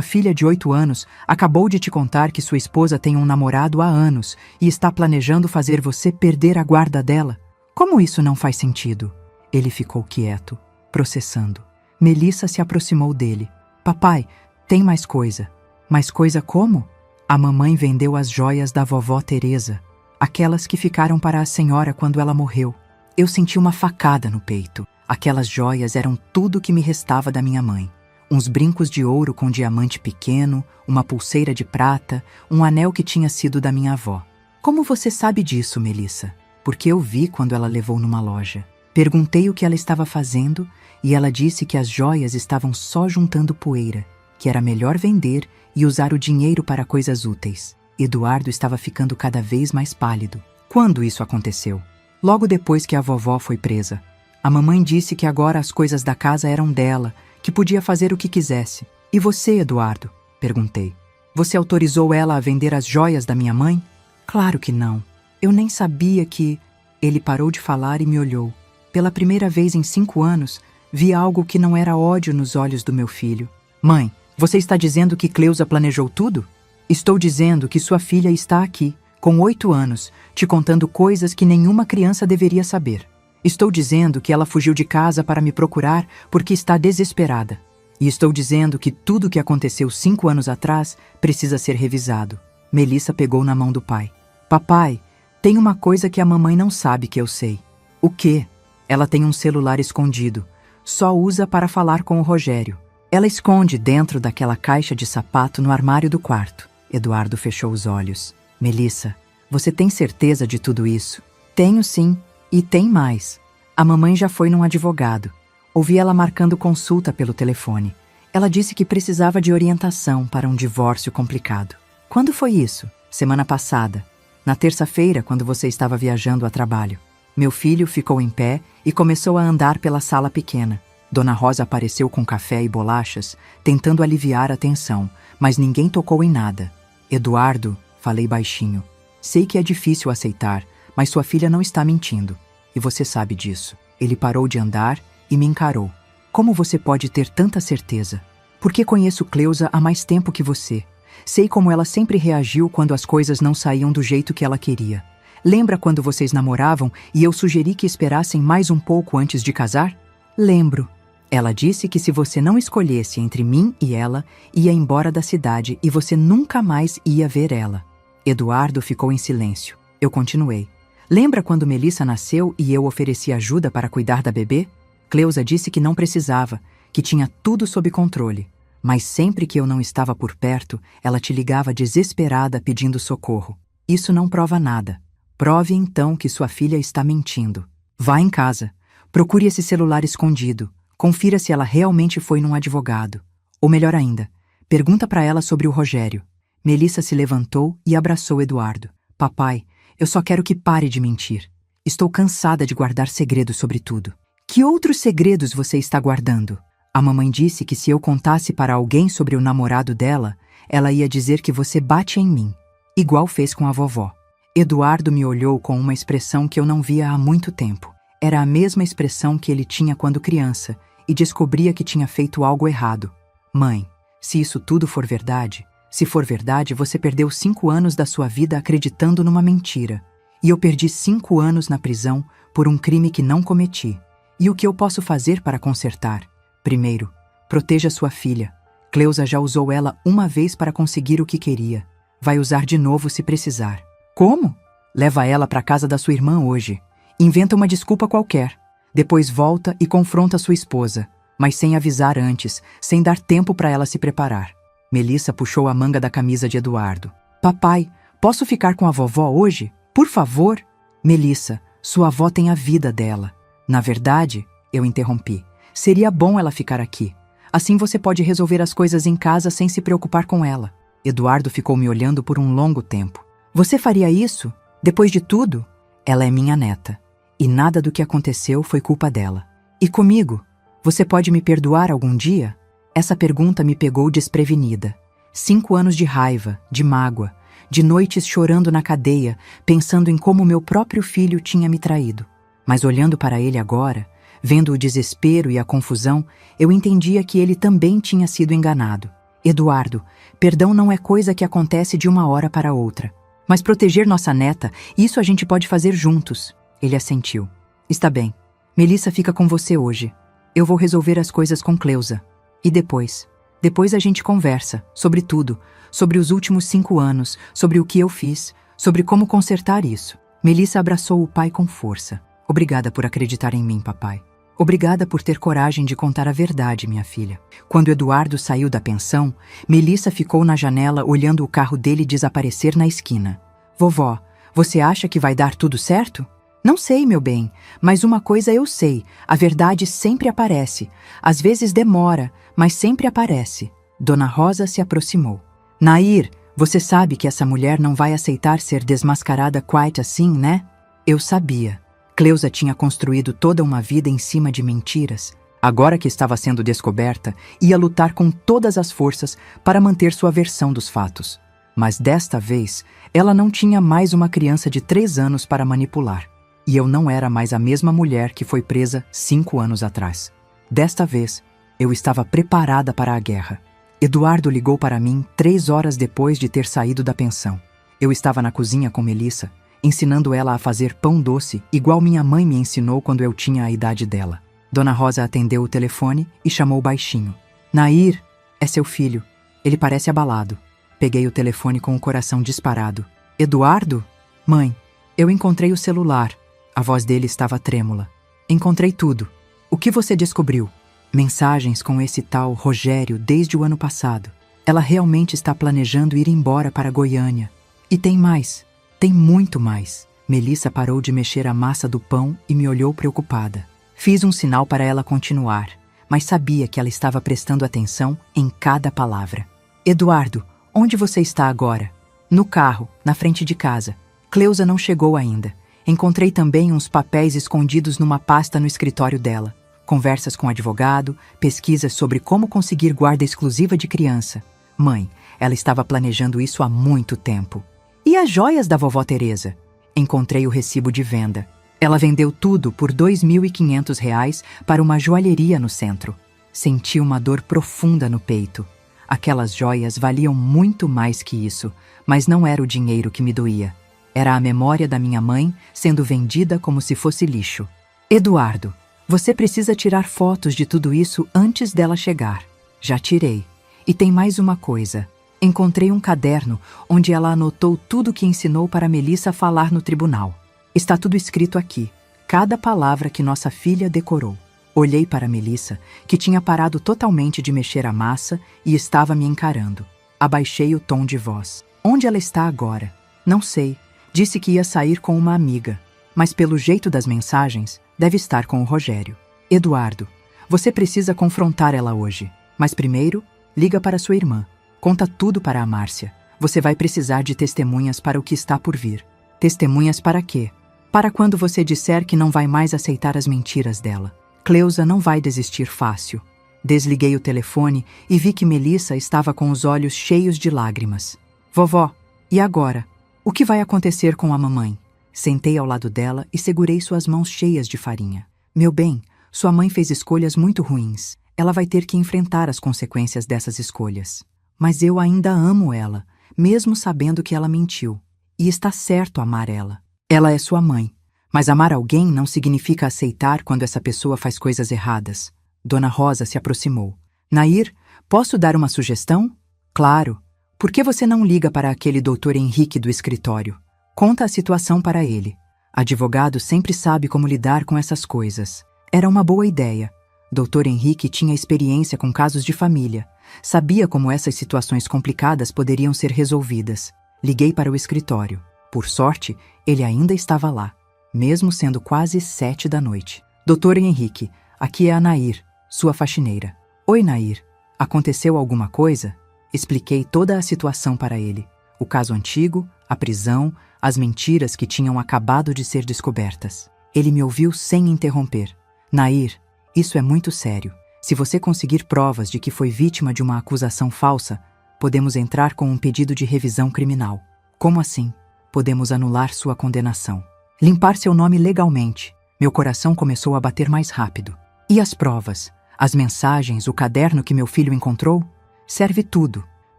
filha de 8 anos acabou de te contar que sua esposa tem um namorado há anos e está planejando fazer você perder a guarda dela. Como isso não faz sentido? Ele ficou quieto, processando. Melissa se aproximou dele. Papai, tem mais coisa. Mais coisa como? A mamãe vendeu as joias da vovó Teresa, aquelas que ficaram para a senhora quando ela morreu. Eu senti uma facada no peito. Aquelas joias eram tudo que me restava da minha mãe. Uns brincos de ouro com diamante pequeno, uma pulseira de prata, um anel que tinha sido da minha avó. Como você sabe disso, Melissa? Porque eu vi quando ela levou numa loja. Perguntei o que ela estava fazendo e ela disse que as joias estavam só juntando poeira, que era melhor vender e usar o dinheiro para coisas úteis. Eduardo estava ficando cada vez mais pálido. Quando isso aconteceu? Logo depois que a vovó foi presa. A mamãe disse que agora as coisas da casa eram dela, que podia fazer o que quisesse. E você, Eduardo? Perguntei. Você autorizou ela a vender as joias da minha mãe? Claro que não. Eu nem sabia que... Ele parou de falar e me olhou. Pela primeira vez em 5 anos, vi algo que não era ódio nos olhos do meu filho. Mãe, você está dizendo que Cleusa planejou tudo? Estou dizendo que sua filha está aqui, com 8 anos, te contando coisas que nenhuma criança deveria saber. Estou dizendo que ela fugiu de casa para me procurar porque está desesperada. E estou dizendo que tudo o que aconteceu 5 anos atrás precisa ser revisado. Melissa pegou na mão do pai. Papai, tem uma coisa que a mamãe não sabe que eu sei. O quê? Ela tem um celular escondido. Só usa para falar com o Rogério. Ela esconde dentro daquela caixa de sapato no armário do quarto. Eduardo fechou os olhos. Melissa, você tem certeza de tudo isso? Tenho sim. E tem mais. A mamãe já foi num advogado. Ouvi ela marcando consulta pelo telefone. Ela disse que precisava de orientação para um divórcio complicado. Quando foi isso? Semana passada. Na terça-feira, quando você estava viajando a trabalho. Meu filho ficou em pé e começou a andar pela sala pequena. Dona Rosa apareceu com café e bolachas, tentando aliviar a tensão, mas ninguém tocou em nada. Eduardo, falei baixinho. Sei que é difícil aceitar, mas sua filha não está mentindo. E você sabe disso. Ele parou de andar e me encarou. Como você pode ter tanta certeza? Porque conheço Cleusa há mais tempo que você. Sei como ela sempre reagiu quando as coisas não saíam do jeito que ela queria. Lembra quando vocês namoravam e eu sugeri que esperassem mais um pouco antes de casar? Lembro. Ela disse que se você não escolhesse entre mim e ela, ia embora da cidade e você nunca mais ia ver ela. Eduardo ficou em silêncio. Eu continuei. Lembra quando Melissa nasceu e eu ofereci ajuda para cuidar da bebê? Cleusa disse que não precisava, que tinha tudo sob controle. Mas sempre que eu não estava por perto, ela te ligava desesperada pedindo socorro. Isso não prova nada. Prove então que sua filha está mentindo. Vá em casa. Procure esse celular escondido. Confira se ela realmente foi num advogado. Ou melhor ainda, pergunta para ela sobre o Rogério. Melissa se levantou e abraçou Eduardo. Papai, eu só quero que pare de mentir. Estou cansada de guardar segredos sobre tudo. Que outros segredos você está guardando? A mamãe disse que se eu contasse para alguém sobre o namorado dela, ela ia dizer que você bate em mim. Igual fez com a vovó. Eduardo me olhou com uma expressão que eu não via há muito tempo. Era a mesma expressão que ele tinha quando criança e descobria que tinha feito algo errado. Mãe, se isso tudo for verdade, se for verdade, você perdeu 5 anos da sua vida acreditando numa mentira. E eu perdi 5 anos na prisão por um crime que não cometi. E o que eu posso fazer para consertar? Primeiro, proteja sua filha. Cleusa já usou ela uma vez para conseguir o que queria. Vai usar de novo se precisar. Como? Leva ela para a casa da sua irmã hoje. Inventa uma desculpa qualquer. Depois volta e confronta sua esposa, mas sem avisar antes, sem dar tempo para ela se preparar. Melissa puxou a manga da camisa de Eduardo. Papai, posso ficar com a vovó hoje? Por favor? Melissa, sua avó tem a vida dela. Na verdade, eu interrompi. Seria bom ela ficar aqui. Assim você pode resolver as coisas em casa sem se preocupar com ela. Eduardo ficou me olhando por um longo tempo. Você faria isso? Depois de tudo? Ela é minha neta. E nada do que aconteceu foi culpa dela. E comigo? Você pode me perdoar algum dia? Essa pergunta me pegou desprevenida. 5 anos de raiva, de mágoa, de noites chorando na cadeia, pensando em como meu próprio filho tinha me traído. Mas olhando para ele agora, vendo o desespero e a confusão, eu entendia que ele também tinha sido enganado. Eduardo, perdão não é coisa que acontece de uma hora para outra. Mas proteger nossa neta, isso a gente pode fazer juntos. Ele assentiu. Está bem. Melissa fica com você hoje. Eu vou resolver as coisas com Cleusa. E depois? Depois a gente conversa, sobre tudo, sobre os últimos 5 anos, sobre o que eu fiz, sobre como consertar isso. Melissa abraçou o pai com força. Obrigada por acreditar em mim, papai. Obrigada por ter coragem de contar a verdade, minha filha. Quando Eduardo saiu da pensão, Melissa ficou na janela olhando o carro dele desaparecer na esquina. Vovó, você acha que vai dar tudo certo? Não sei, meu bem, mas uma coisa eu sei, a verdade sempre aparece. Às vezes demora, mas sempre aparece. Dona Rosa se aproximou. Nair, você sabe que essa mulher não vai aceitar ser desmascarada quite assim, né? Eu sabia. Cleusa tinha construído toda uma vida em cima de mentiras. Agora que estava sendo descoberta, ia lutar com todas as forças para manter sua versão dos fatos. Mas desta vez, ela não tinha mais uma criança de 3 anos para manipular. E eu não era mais a mesma mulher que foi presa 5 anos atrás. Desta vez, eu estava preparada para a guerra. Eduardo ligou para mim 3 horas depois de ter saído da pensão. Eu estava na cozinha com Melissa, ensinando ela a fazer pão doce, igual minha mãe me ensinou quando eu tinha a idade dela. Dona Rosa atendeu o telefone e chamou baixinho. Nair, é seu filho. Ele parece abalado. Peguei o telefone com o coração disparado. Eduardo? Mãe, eu encontrei o celular. A voz dele estava trêmula. Encontrei tudo. O que você descobriu? Mensagens com esse tal Rogério desde o ano passado. Ela realmente está planejando ir embora para Goiânia. E tem mais. Tem muito mais. Melissa parou de mexer a massa do pão e me olhou preocupada. Fiz um sinal para ela continuar, mas sabia que ela estava prestando atenção em cada palavra. Eduardo, onde você está agora? No carro, na frente de casa. Cleusa não chegou ainda. Encontrei também uns papéis escondidos numa pasta no escritório dela. Conversas com advogado, pesquisas sobre como conseguir guarda exclusiva de criança. Mãe, ela estava planejando isso há muito tempo. E as joias da vovó Teresa? Encontrei o recibo de venda. Ela vendeu tudo por R$ 2.500 para uma joalheria no centro. Senti uma dor profunda no peito. Aquelas joias valiam muito mais que isso, mas não era o dinheiro que me doía. Era a memória da minha mãe sendo vendida como se fosse lixo. Eduardo, você precisa tirar fotos de tudo isso antes dela chegar. Já tirei. E tem mais uma coisa. Encontrei um caderno onde ela anotou tudo que ensinou para Melissa falar no tribunal. Está tudo escrito aqui, cada palavra que nossa filha decorou. Olhei para Melissa, que tinha parado totalmente de mexer a massa e estava me encarando. Abaixei o tom de voz. Onde ela está agora? Não sei. Disse que ia sair com uma amiga, mas pelo jeito das mensagens, deve estar com o Rogério. Eduardo, você precisa confrontar ela hoje, mas primeiro, liga para sua irmã. Conta tudo para a Márcia. Você vai precisar de testemunhas para o que está por vir. Testemunhas para quê? Para quando você disser que não vai mais aceitar as mentiras dela. Cleusa não vai desistir fácil. Desliguei o telefone e vi que Melissa estava com os olhos cheios de lágrimas. Vovó, e agora? O que vai acontecer com a mamãe? Sentei ao lado dela e segurei suas mãos cheias de farinha. Meu bem, sua mãe fez escolhas muito ruins. Ela vai ter que enfrentar as consequências dessas escolhas. Mas eu ainda amo ela, mesmo sabendo que ela mentiu. E está certo amar ela. Ela é sua mãe. Mas amar alguém não significa aceitar quando essa pessoa faz coisas erradas. Dona Rosa se aproximou. Nair, posso dar uma sugestão? Claro. Por que você não liga para aquele doutor Henrique do escritório? Conta a situação para ele. Advogado sempre sabe como lidar com essas coisas. Era uma boa ideia. Dr. Henrique tinha experiência com casos de família. Sabia como essas situações complicadas poderiam ser resolvidas. Liguei para o escritório. Por sorte, ele ainda estava lá, mesmo sendo quase 7 da noite. Dr. Henrique, aqui é a Nair, sua faxineira. Oi, Nair. Aconteceu alguma coisa? Expliquei toda a situação para ele. O caso antigo, a prisão, as mentiras que tinham acabado de ser descobertas. Ele me ouviu sem interromper. Nair, isso é muito sério. Se você conseguir provas de que foi vítima de uma acusação falsa, podemos entrar com um pedido de revisão criminal. Como assim? Podemos anular sua condenação. Limpar seu nome legalmente. Meu coração começou a bater mais rápido. E as provas? As mensagens, o caderno que meu filho encontrou? Serve tudo.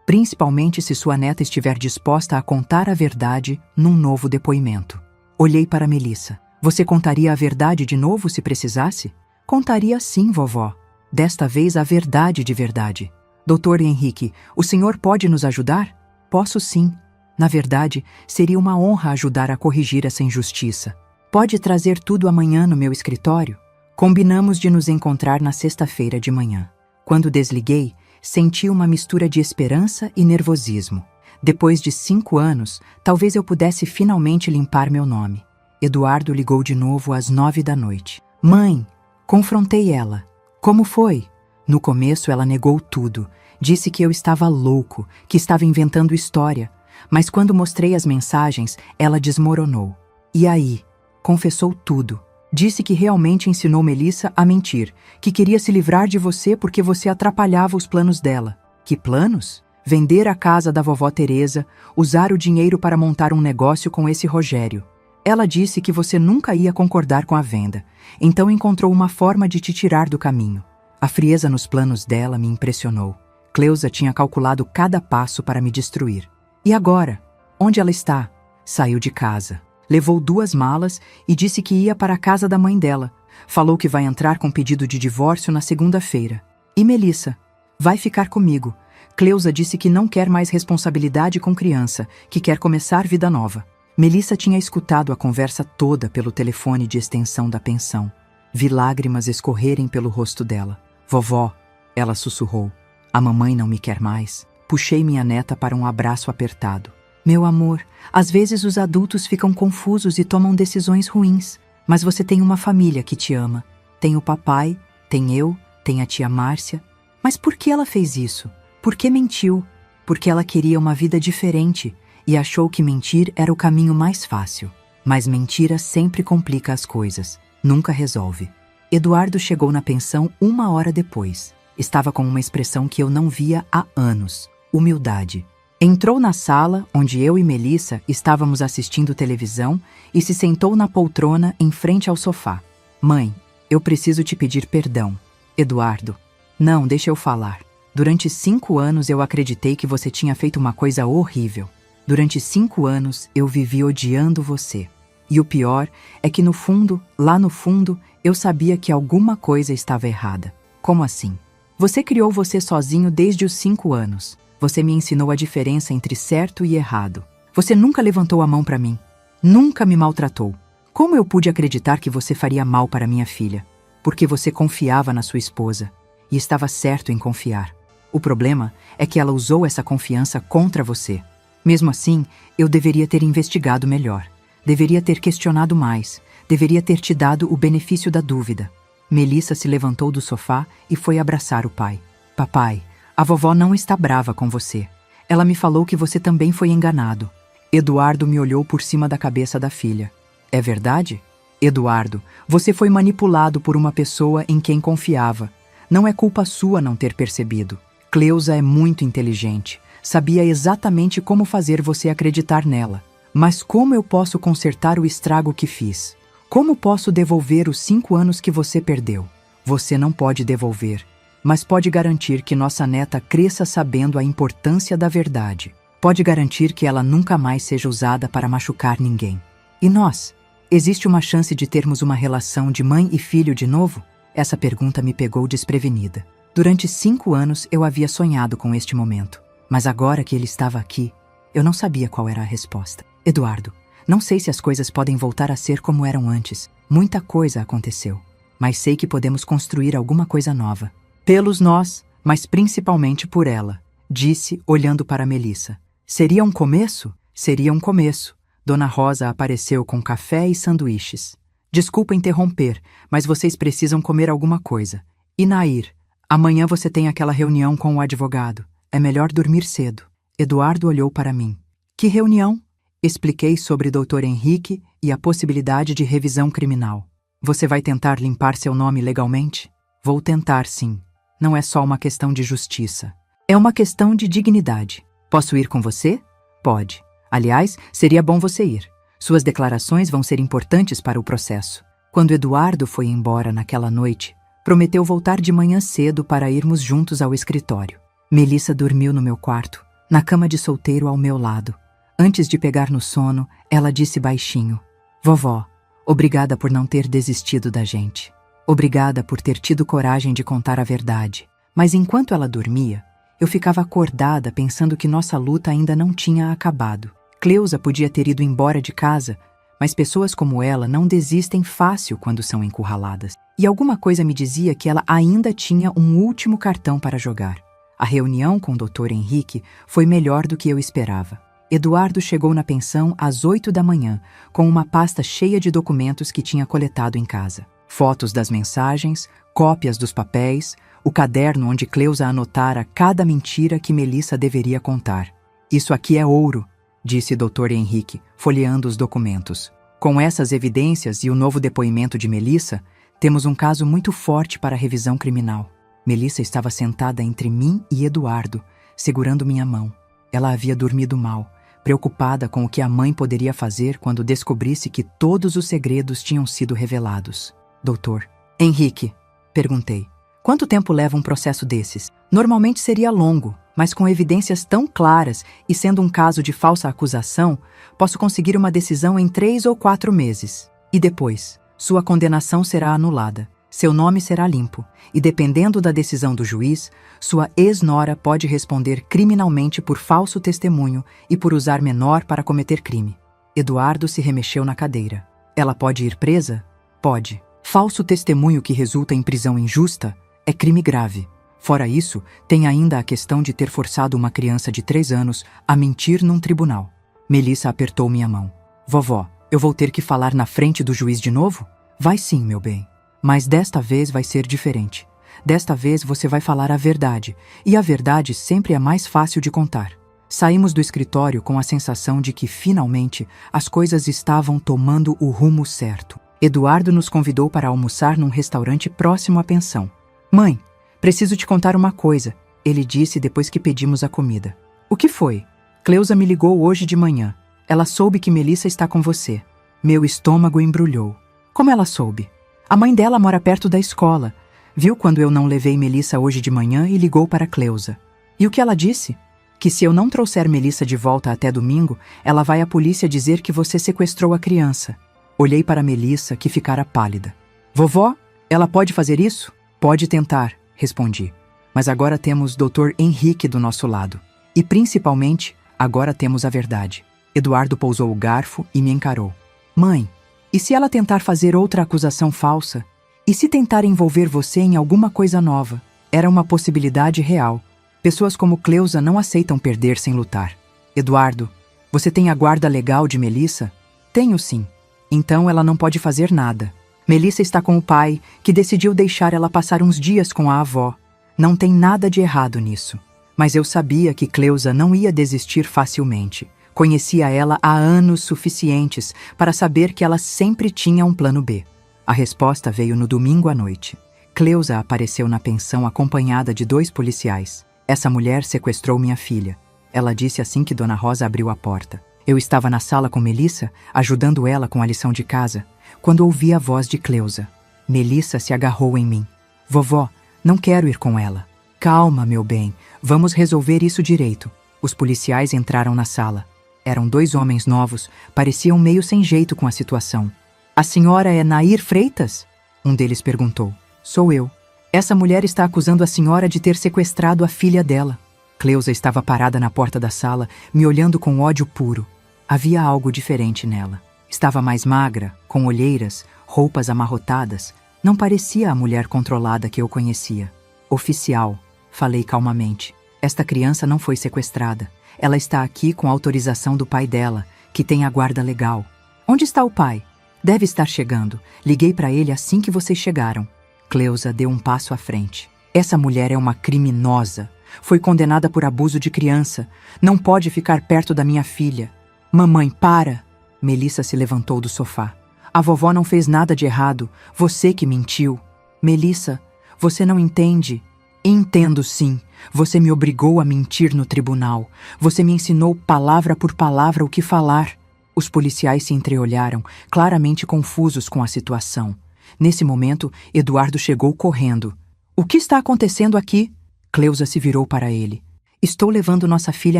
Principalmente se sua neta estiver disposta a contar a verdade num novo depoimento. Olhei para Melissa. Você contaria a verdade de novo se precisasse? Contaria sim, vovó. Desta vez a verdade de verdade. Doutor Henrique, o senhor pode nos ajudar? Posso sim. Na verdade, seria uma honra ajudar a corrigir essa injustiça. Pode trazer tudo amanhã no meu escritório? Combinamos de nos encontrar na sexta-feira de manhã. Quando desliguei, senti uma mistura de esperança e nervosismo. Depois de 5 anos, talvez eu pudesse finalmente limpar meu nome. Eduardo ligou de novo às 9 da noite. Mãe, confrontei ela. Como foi? No começo ela negou tudo. Disse que eu estava louco, que estava inventando história. Mas quando mostrei as mensagens, ela desmoronou. E aí? Confessou tudo. Disse que realmente ensinou Melissa a mentir, que queria se livrar de você porque você atrapalhava os planos dela. Que planos? Vender a casa da vovó Teresa, usar o dinheiro para montar um negócio com esse Rogério. Ela disse que você nunca ia concordar com a venda, então encontrou uma forma de te tirar do caminho. A frieza nos planos dela me impressionou. Cleusa tinha calculado cada passo para me destruir. E agora? Onde ela está? Saiu de casa. Levou 2 malas e disse que ia para a casa da mãe dela. Falou que vai entrar com pedido de divórcio na segunda-feira. E Melissa? Vai ficar comigo. Cleusa disse que não quer mais responsabilidade com criança, que quer começar vida nova. Melissa tinha escutado a conversa toda pelo telefone de extensão da pensão. Vi lágrimas escorrerem pelo rosto dela. Vovó, ela sussurrou. A mamãe não me quer mais. Puxei minha neta para um abraço apertado. Meu amor, às vezes os adultos ficam confusos e tomam decisões ruins. Mas você tem uma família que te ama. Tem o papai, tem eu, tem a tia Márcia. Mas por que ela fez isso? Por que mentiu? Porque ela queria uma vida diferente e achou que mentir era o caminho mais fácil. Mas mentira sempre complica as coisas, nunca resolve. Eduardo chegou na pensão 1 hora depois. Estava com uma expressão que eu não via há anos: humildade. Entrou na sala, onde eu e Melissa estávamos assistindo televisão, e se sentou na poltrona em frente ao sofá. Mãe, eu preciso te pedir perdão. Eduardo, não, deixa eu falar. Durante 5 anos eu acreditei que você tinha feito uma coisa horrível. Durante 5 anos eu vivi odiando você. E o pior é que no fundo, lá no fundo, eu sabia que alguma coisa estava errada. Como assim? Você criou você sozinho desde os 5 anos. Você me ensinou a diferença entre certo e errado. Você nunca levantou a mão para mim. Nunca me maltratou. Como eu pude acreditar que você faria mal para minha filha? Porque você confiava na sua esposa. E estava certo em confiar. O problema é que ela usou essa confiança contra você. Mesmo assim, eu deveria ter investigado melhor. Deveria ter questionado mais. Deveria ter te dado o benefício da dúvida. Melissa se levantou do sofá e foi abraçar o pai. Papai, a vovó não está brava com você. Ela me falou que você também foi enganado. Eduardo me olhou por cima da cabeça da filha. É verdade? Eduardo, você foi manipulado por uma pessoa em quem confiava. Não é culpa sua não ter percebido. Cleusa é muito inteligente. Sabia exatamente como fazer você acreditar nela. Mas como eu posso consertar o estrago que fiz? Como posso devolver os 5 anos que você perdeu? Você não pode devolver, mas pode garantir que nossa neta cresça sabendo a importância da verdade. Pode garantir que ela nunca mais seja usada para machucar ninguém. E nós? Existe uma chance de termos uma relação de mãe e filho de novo? Essa pergunta me pegou desprevenida. Durante 5 anos eu havia sonhado com este momento. Mas agora que ele estava aqui, eu não sabia qual era a resposta. Eduardo, não sei se as coisas podem voltar a ser como eram antes. Muita coisa aconteceu. Mas sei que podemos construir alguma coisa nova. Pelos nós, mas principalmente por ela, disse, olhando para Melissa. Seria um começo? Seria um começo. Dona Rosa apareceu com café e sanduíches. Desculpa interromper, mas vocês precisam comer alguma coisa. E Nair, amanhã você tem aquela reunião com o advogado. é melhor dormir cedo. Eduardo olhou para mim. Que reunião? Expliquei sobre Dr. Henrique e a possibilidade de revisão criminal. Você vai tentar limpar seu nome legalmente? Vou tentar, sim. Não é só uma questão de justiça. É uma questão de dignidade. Posso ir com você? Pode. Aliás, seria bom você ir. Suas declarações vão ser importantes para o processo. Quando Eduardo foi embora naquela noite, prometeu voltar de manhã cedo para irmos juntos ao escritório. Melissa dormiu no meu quarto, na cama de solteiro ao meu lado. Antes de pegar no sono, ela disse baixinho: Vovó, obrigada por não ter desistido da gente. Obrigada por ter tido coragem de contar a verdade. Mas enquanto ela dormia, eu ficava acordada pensando que nossa luta ainda não tinha acabado. Cleusa podia ter ido embora de casa, mas pessoas como ela não desistem fácil quando são encurraladas. E alguma coisa me dizia que ela ainda tinha um último cartão para jogar. A reunião com o Dr. Henrique foi melhor do que eu esperava. Eduardo chegou na pensão às 8 da manhã, com uma pasta cheia de documentos que tinha coletado em casa. Fotos das mensagens, cópias dos papéis, o caderno onde Cleusa anotara cada mentira que Melissa deveria contar. Isso aqui é ouro, disse Dr. Henrique, folheando os documentos. Com essas evidências e o novo depoimento de Melissa, temos um caso muito forte para a revisão criminal. Melissa estava sentada entre mim e Eduardo, segurando minha mão. Ela havia dormido mal, preocupada com o que a mãe poderia fazer quando descobrisse que todos os segredos tinham sido revelados. Doutor Henrique, perguntei, quanto tempo leva um processo desses? Normalmente seria longo, mas com evidências tão claras e sendo um caso de falsa acusação, posso conseguir uma decisão em 3 ou 4 meses. E depois, sua condenação será anulada. Seu nome será limpo, e dependendo da decisão do juiz, sua ex-nora pode responder criminalmente por falso testemunho e por usar menor para cometer crime. Eduardo se remexeu na cadeira. Ela pode ir presa? Pode. Falso testemunho que resulta em prisão injusta é crime grave. Fora isso, tem ainda a questão de ter forçado uma criança de 3 anos a mentir num tribunal. Melissa apertou minha mão. Vovó, eu vou ter que falar na frente do juiz de novo? Vai sim, meu bem. Mas desta vez vai ser diferente. Desta vez você vai falar a verdade, e a verdade sempre é mais fácil de contar. Saímos do escritório com a sensação de que, finalmente, as coisas estavam tomando o rumo certo. Eduardo nos convidou para almoçar num restaurante próximo à pensão. Mãe, preciso te contar uma coisa, ele disse depois que pedimos a comida. O que foi? Cleusa me ligou hoje de manhã. Ela soube que Melissa está com você. Meu estômago embrulhou. Como ela soube? A mãe dela mora perto da escola. Viu quando eu não levei Melissa hoje de manhã e ligou para Cleusa. E o que ela disse? Que se eu não trouxer Melissa de volta até domingo, ela vai à polícia dizer que você sequestrou a criança. Olhei para Melissa, que ficara pálida. Vovó, ela pode fazer isso? Pode tentar, respondi. Mas agora temos Dr. Henrique do nosso lado. E principalmente, agora temos a verdade. Eduardo pousou o garfo e me encarou. Mãe, e se ela tentar fazer outra acusação falsa? E se tentar envolver você em alguma coisa nova? Era uma possibilidade real. Pessoas como Cleusa não aceitam perder sem lutar. Eduardo, você tem a guarda legal de Melissa? Tenho sim. Então ela não pode fazer nada. Melissa está com o pai, que decidiu deixar ela passar uns dias com a avó. Não tem nada de errado nisso. Mas eu sabia que Cleusa não ia desistir facilmente. Conhecia ela há anos suficientes para saber que ela sempre tinha um plano B. A resposta veio no domingo à noite. Cleusa apareceu na pensão acompanhada de 2 policiais. Essa mulher sequestrou minha filha. Ela disse assim que Dona Rosa abriu a porta. Eu estava na sala com Melissa, ajudando ela com a lição de casa, quando ouvi a voz de Cleusa. Melissa se agarrou em mim. Vovó, não quero ir com ela. Calma, meu bem, vamos resolver isso direito. Os policiais entraram na sala. Eram 2 homens novos, pareciam meio sem jeito com a situação. A senhora é Nair Freitas? Um deles perguntou. Sou eu. Essa mulher está acusando a senhora de ter sequestrado a filha dela. Cleusa estava parada na porta da sala, me olhando com ódio puro. Havia algo diferente nela. Estava mais magra, com olheiras, roupas amarrotadas. Não parecia a mulher controlada que eu conhecia. Oficial, falei calmamente. Esta criança não foi sequestrada. Ela está aqui com a autorização do pai dela, que tem a guarda legal. Onde está o pai? Deve estar chegando. Liguei para ele assim que vocês chegaram. Cleusa deu um passo à frente. Essa mulher é uma criminosa. Foi condenada por abuso de criança. Não pode ficar perto da minha filha. Mamãe, para! Melissa se levantou do sofá. A vovó não fez nada de errado. Você que mentiu. Melissa, você não entende. Entendo sim. Você me obrigou a mentir no tribunal. Você me ensinou palavra por palavra o que falar. Os policiais se entreolharam, claramente confusos com a situação. Nesse momento, Eduardo chegou correndo. O que está acontecendo aqui? Cleusa se virou para ele. Estou levando nossa filha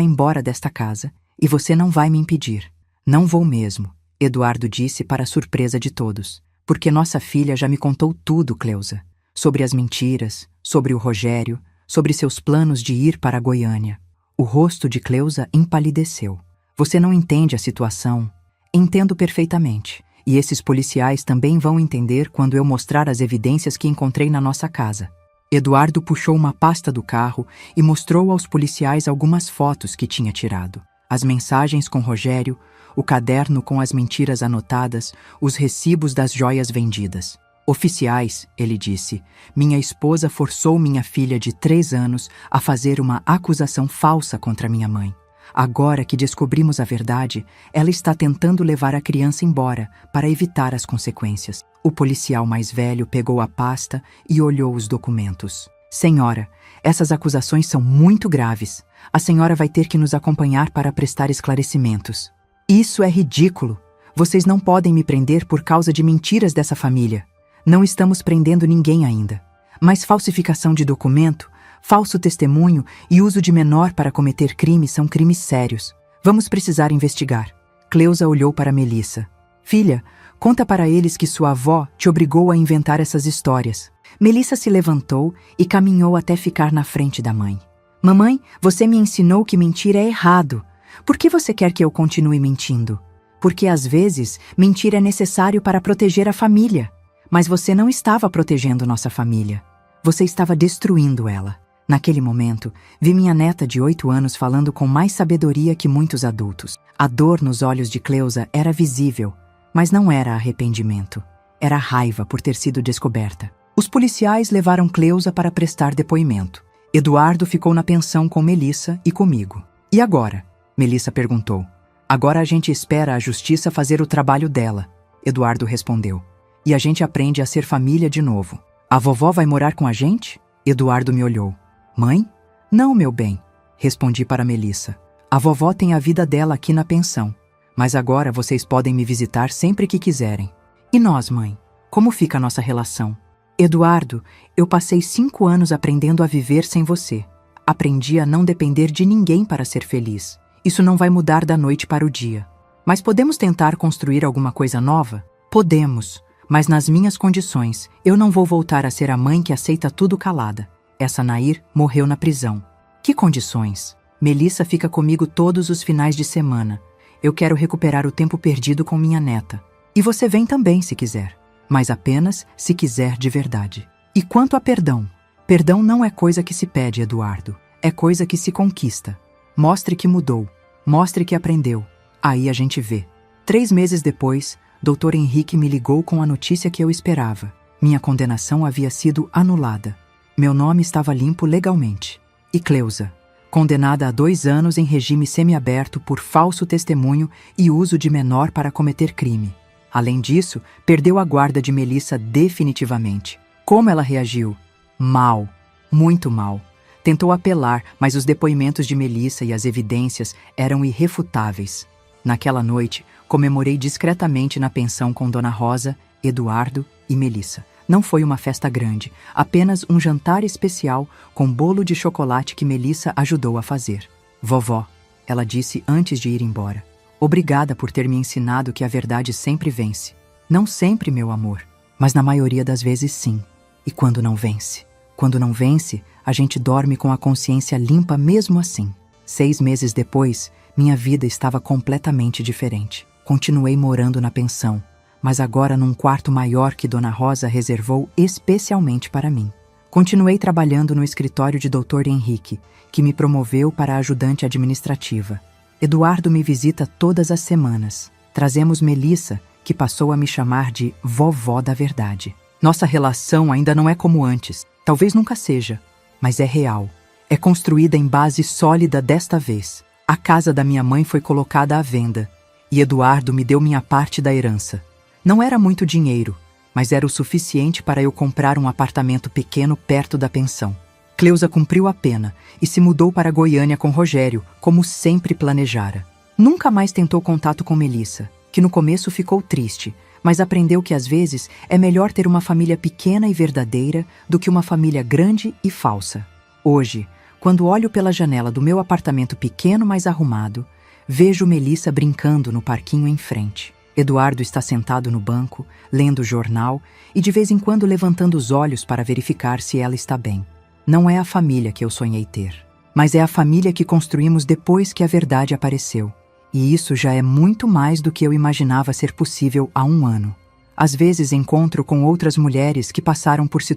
embora desta casa, e você não vai me impedir. Não vou mesmo, Eduardo disse para a surpresa de todos. Porque nossa filha já me contou tudo, Cleusa. Sobre as mentiras, sobre o Rogério, sobre seus planos de ir para Goiânia. O rosto de Cleusa empalideceu. Você não entende a situação. Entendo perfeitamente. E esses policiais também vão entender quando eu mostrar as evidências que encontrei na nossa casa. Eduardo puxou uma pasta do carro e mostrou aos policiais algumas fotos que tinha tirado. As mensagens com Rogério, o caderno com as mentiras anotadas, os recibos das joias vendidas. Oficiais, ele disse, minha esposa forçou minha filha de 3 anos a fazer uma acusação falsa contra minha mãe. Agora que descobrimos a verdade, ela está tentando levar a criança embora para evitar as consequências. O policial mais velho pegou a pasta e olhou os documentos. Senhora, essas acusações são muito graves. A senhora vai ter que nos acompanhar para prestar esclarecimentos. Isso é ridículo. Vocês não podem me prender por causa de mentiras dessa família. Não estamos prendendo ninguém ainda. Mas falsificação de documento, falso testemunho e uso de menor para cometer crimes são crimes sérios. Vamos precisar investigar. Cleusa olhou para Melissa. Filha, conta para eles que sua avó te obrigou a inventar essas histórias. Melissa se levantou e caminhou até ficar na frente da mãe. Mamãe, você me ensinou que mentir é errado. Por que você quer que eu continue mentindo? Porque às vezes mentir é necessário para proteger a família. Mas você não estava protegendo nossa família. Você estava destruindo ela. Naquele momento, vi minha neta de 8 anos falando com mais sabedoria que muitos adultos. A dor nos olhos de Cleusa era visível, mas não era arrependimento. Era raiva por ter sido descoberta. Os policiais levaram Cleusa para prestar depoimento. Eduardo ficou na pensão com Melissa e comigo. E agora? Melissa perguntou. Agora a gente espera a justiça fazer o trabalho dela, Eduardo respondeu. E a gente aprende a ser família de novo. A vovó vai morar com a gente? Eduardo me olhou. Mãe? Não, meu bem, respondi para Melissa. A vovó tem a vida dela aqui na pensão, mas agora vocês podem me visitar sempre que quiserem. E nós, mãe? Como fica a nossa relação? Eduardo, eu passei 5 anos aprendendo a viver sem você. Aprendi a não depender de ninguém para ser feliz. Isso não vai mudar da noite para o dia. Mas podemos tentar construir alguma coisa nova? Podemos, mas nas minhas condições. Eu não vou voltar a ser a mãe que aceita tudo calada. Essa Nair morreu na prisão. Que condições? Melissa fica comigo todos os finais de semana. Eu quero recuperar o tempo perdido com minha neta. E você vem também, se quiser. Mas apenas se quiser de verdade. E quanto a perdão? Perdão não é coisa que se pede, Eduardo. É coisa que se conquista. Mostre que mudou. Mostre que aprendeu. Aí a gente vê. 3 meses depois, Dr. Henrique me ligou com a notícia que eu esperava. Minha condenação havia sido anulada. Meu nome estava limpo legalmente. E Cleusa, condenada a 2 anos em regime semiaberto por falso testemunho e uso de menor para cometer crime. Além disso, perdeu a guarda de Melissa definitivamente. Como ela reagiu? Mal. Muito mal. Tentou apelar, mas os depoimentos de Melissa e as evidências eram irrefutáveis. Naquela noite, comemorei discretamente na pensão com Dona Rosa, Eduardo e Melissa. Não foi uma festa grande, apenas um jantar especial com bolo de chocolate que Melissa ajudou a fazer. Vovó, ela disse antes de ir embora. Obrigada por ter me ensinado que a verdade sempre vence. Não sempre, meu amor, mas na maioria das vezes sim. E quando não vence? Quando não vence, a gente dorme com a consciência limpa mesmo assim. 6 meses depois, minha vida estava completamente diferente. Continuei morando na pensão, mas agora num quarto maior que Dona Rosa reservou especialmente para mim. Continuei trabalhando no escritório de Dr. Henrique, que me promoveu para ajudante administrativa. Eduardo me visita todas as semanas. Trazemos Melissa, que passou a me chamar de vovó da verdade. Nossa relação ainda não é como antes, talvez nunca seja, mas é real. É construída em base sólida desta vez. A casa da minha mãe foi colocada à venda, e Eduardo me deu minha parte da herança. Não era muito dinheiro, mas era o suficiente para eu comprar um apartamento pequeno perto da pensão. Cleusa cumpriu a pena e se mudou para Goiânia com Rogério, como sempre planejara. Nunca mais tentou contato com Melissa, que no começo ficou triste, mas aprendeu que às vezes é melhor ter uma família pequena e verdadeira do que uma família grande e falsa. Hoje, quando olho pela janela do meu apartamento pequeno mas arrumado, vejo Melissa brincando no parquinho em frente. Eduardo está sentado no banco, lendo o jornal e de vez em quando levantando os olhos para verificar se ela está bem. Não é a família que eu sonhei ter, mas é a família que construímos depois que a verdade apareceu. E isso já é muito mais do que eu imaginava ser possível há um ano. Às vezes encontro com outras mulheres que passaram por situações